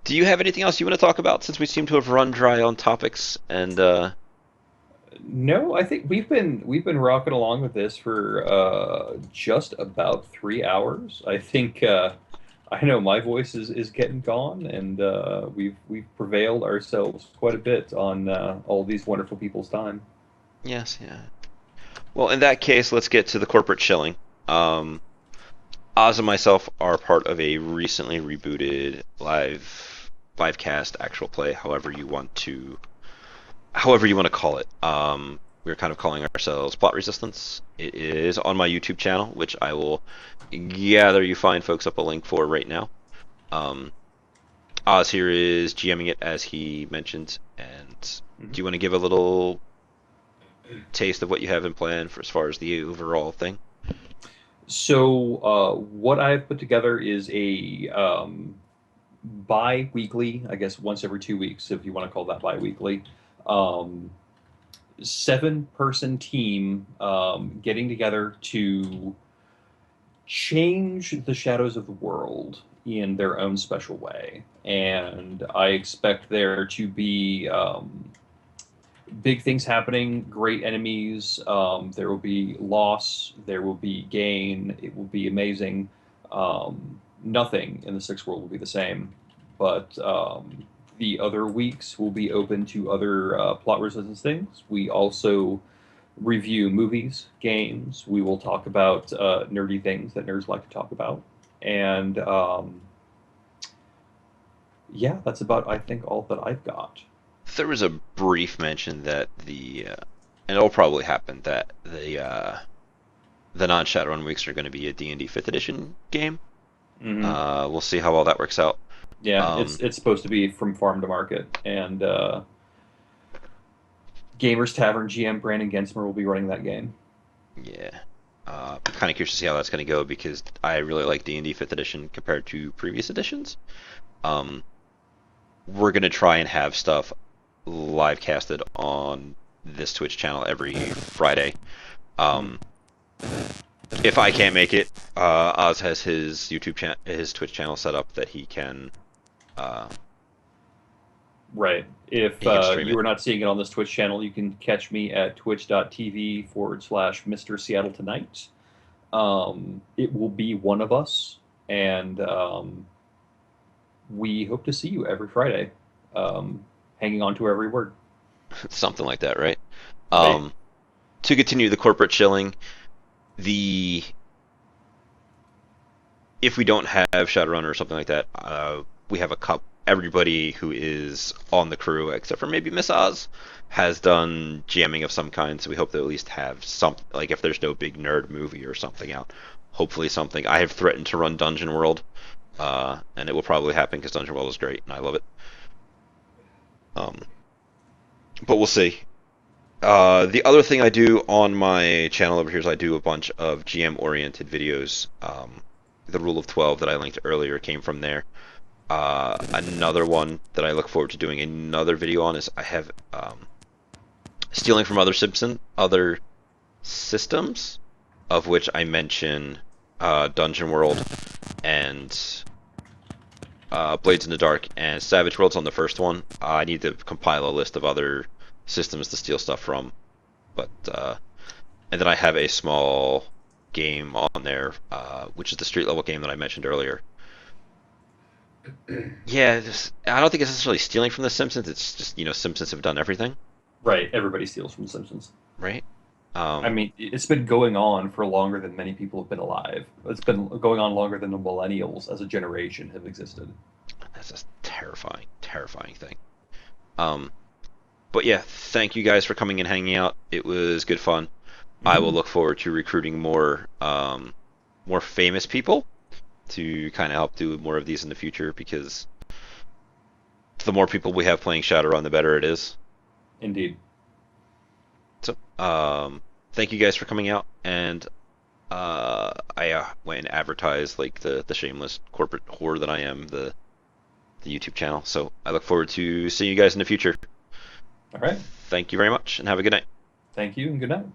[SPEAKER 1] Do you have anything else you want to talk about since we seem to have run dry on topics and
[SPEAKER 2] No, I think we've been rocking along with this for just about 3 hours. I think I know my voice is getting gone, and we've prevailed ourselves quite a bit on all these wonderful people's time.
[SPEAKER 1] yes, yeah. Well, in that case, let's get to the corporate chilling. Um, Oz and myself are part of a recently rebooted live cast actual play, however you want to call it. We're kind of calling ourselves Plot Resistance. It is on my YouTube channel, which I will gather you find folks up a link for right now. Um, Oz here is GMing it as he mentioned, and
[SPEAKER 2] Mhm.
[SPEAKER 1] do you want to give a little taste of what you have in plan for as far as the overall thing?
[SPEAKER 2] So what I've put together is a bi-weekly, I guess once every 2 weeks, if you want to call that bi-weekly, um, 7-person team getting together to change the shadows of the world in their own special way. And I expect there to be big things happening, great enemies. There will be loss, there will be gain. It will be amazing. Nothing in the sixth world will be the same, but the other weeks will be open to other plot resistance things. We also review movies, games. We will talk about nerdy things that nerds like to talk about, and yeah, that's about I think all that I've got.
[SPEAKER 1] There was a brief mention that and it'll probably happen that the non-Shadowrun weeks are going to be a D&D 5th edition game.
[SPEAKER 2] Hmm.
[SPEAKER 1] We'll see how all that works out.
[SPEAKER 2] Yeah,
[SPEAKER 1] Um,
[SPEAKER 2] it's supposed to be from farm to market, and Gamers Tavern GM Brandon Gensmer will be running that game.
[SPEAKER 1] yeah. I'm kind of curious to see how that's going to go because I really like D&D 5th edition compared to previous editions. Um, we're going to try and have stuff live casted on this Twitch channel every Friday.
[SPEAKER 2] Mm.
[SPEAKER 1] Um, if I can't make it, Oz has his his Twitch channel set up that uh,
[SPEAKER 2] Right. If
[SPEAKER 1] he can stream
[SPEAKER 2] you
[SPEAKER 1] it.
[SPEAKER 2] are not seeing it on this Twitch channel, you can catch me at twitch.tv/Mr. Seattle Tonight. It will be one of us, and we hope to see you every Friday, hanging on to every word.
[SPEAKER 1] Something like that, right?
[SPEAKER 2] Right.
[SPEAKER 1] Um, to continue the corporate chilling, the if we don't have Shadowrunner or something like that, we have a cup. Everybody who is on the crew, except for maybe Miss Oz, has done jamming of some kind. So we hope to at least have some, like if there's no big nerd movie or something out, hopefully something. I have threatened to run Dungeon World, and it will probably happen because Dungeon World is great and I love it. Um, but we'll see. The other thing I do on my channel over here is I do a bunch of GM-oriented videos. The Rule of 12 that I linked earlier came from there. Another one that I look forward to doing another video on is I have stealing from other systems, of which I mention Dungeon World and Blades in the Dark and Savage Worlds on the first one. I need to compile a list of other systems to steal stuff from, but and then I have a small game on there, which is the street level game that I mentioned earlier. Yeah, I don't think it's necessarily stealing from The Simpsons. It's just Simpsons have done everything,
[SPEAKER 2] Right. Everybody steals from The Simpsons.
[SPEAKER 1] right?
[SPEAKER 2] I
[SPEAKER 1] Um,
[SPEAKER 2] mean, it's been going on for longer than many people have been alive. It's been going on longer than the millennials as a generation have existed.
[SPEAKER 1] that's a terrifying, terrifying thing. Um, But yeah, thank you guys for coming and hanging out. It was good fun. I will
[SPEAKER 2] Mhm.
[SPEAKER 1] look forward to recruiting more famous people to kind of help do more of these in the future because the more people we have playing Shadowrun, the better it is.
[SPEAKER 2] Indeed.
[SPEAKER 1] So, thank you guys for coming out, and I went and advertised like the shameless corporate whore that I am, the YouTube channel. So I look forward to seeing you guys in the future.
[SPEAKER 2] All right.
[SPEAKER 1] Thank you very much, and have a good night.
[SPEAKER 2] Thank you and good night.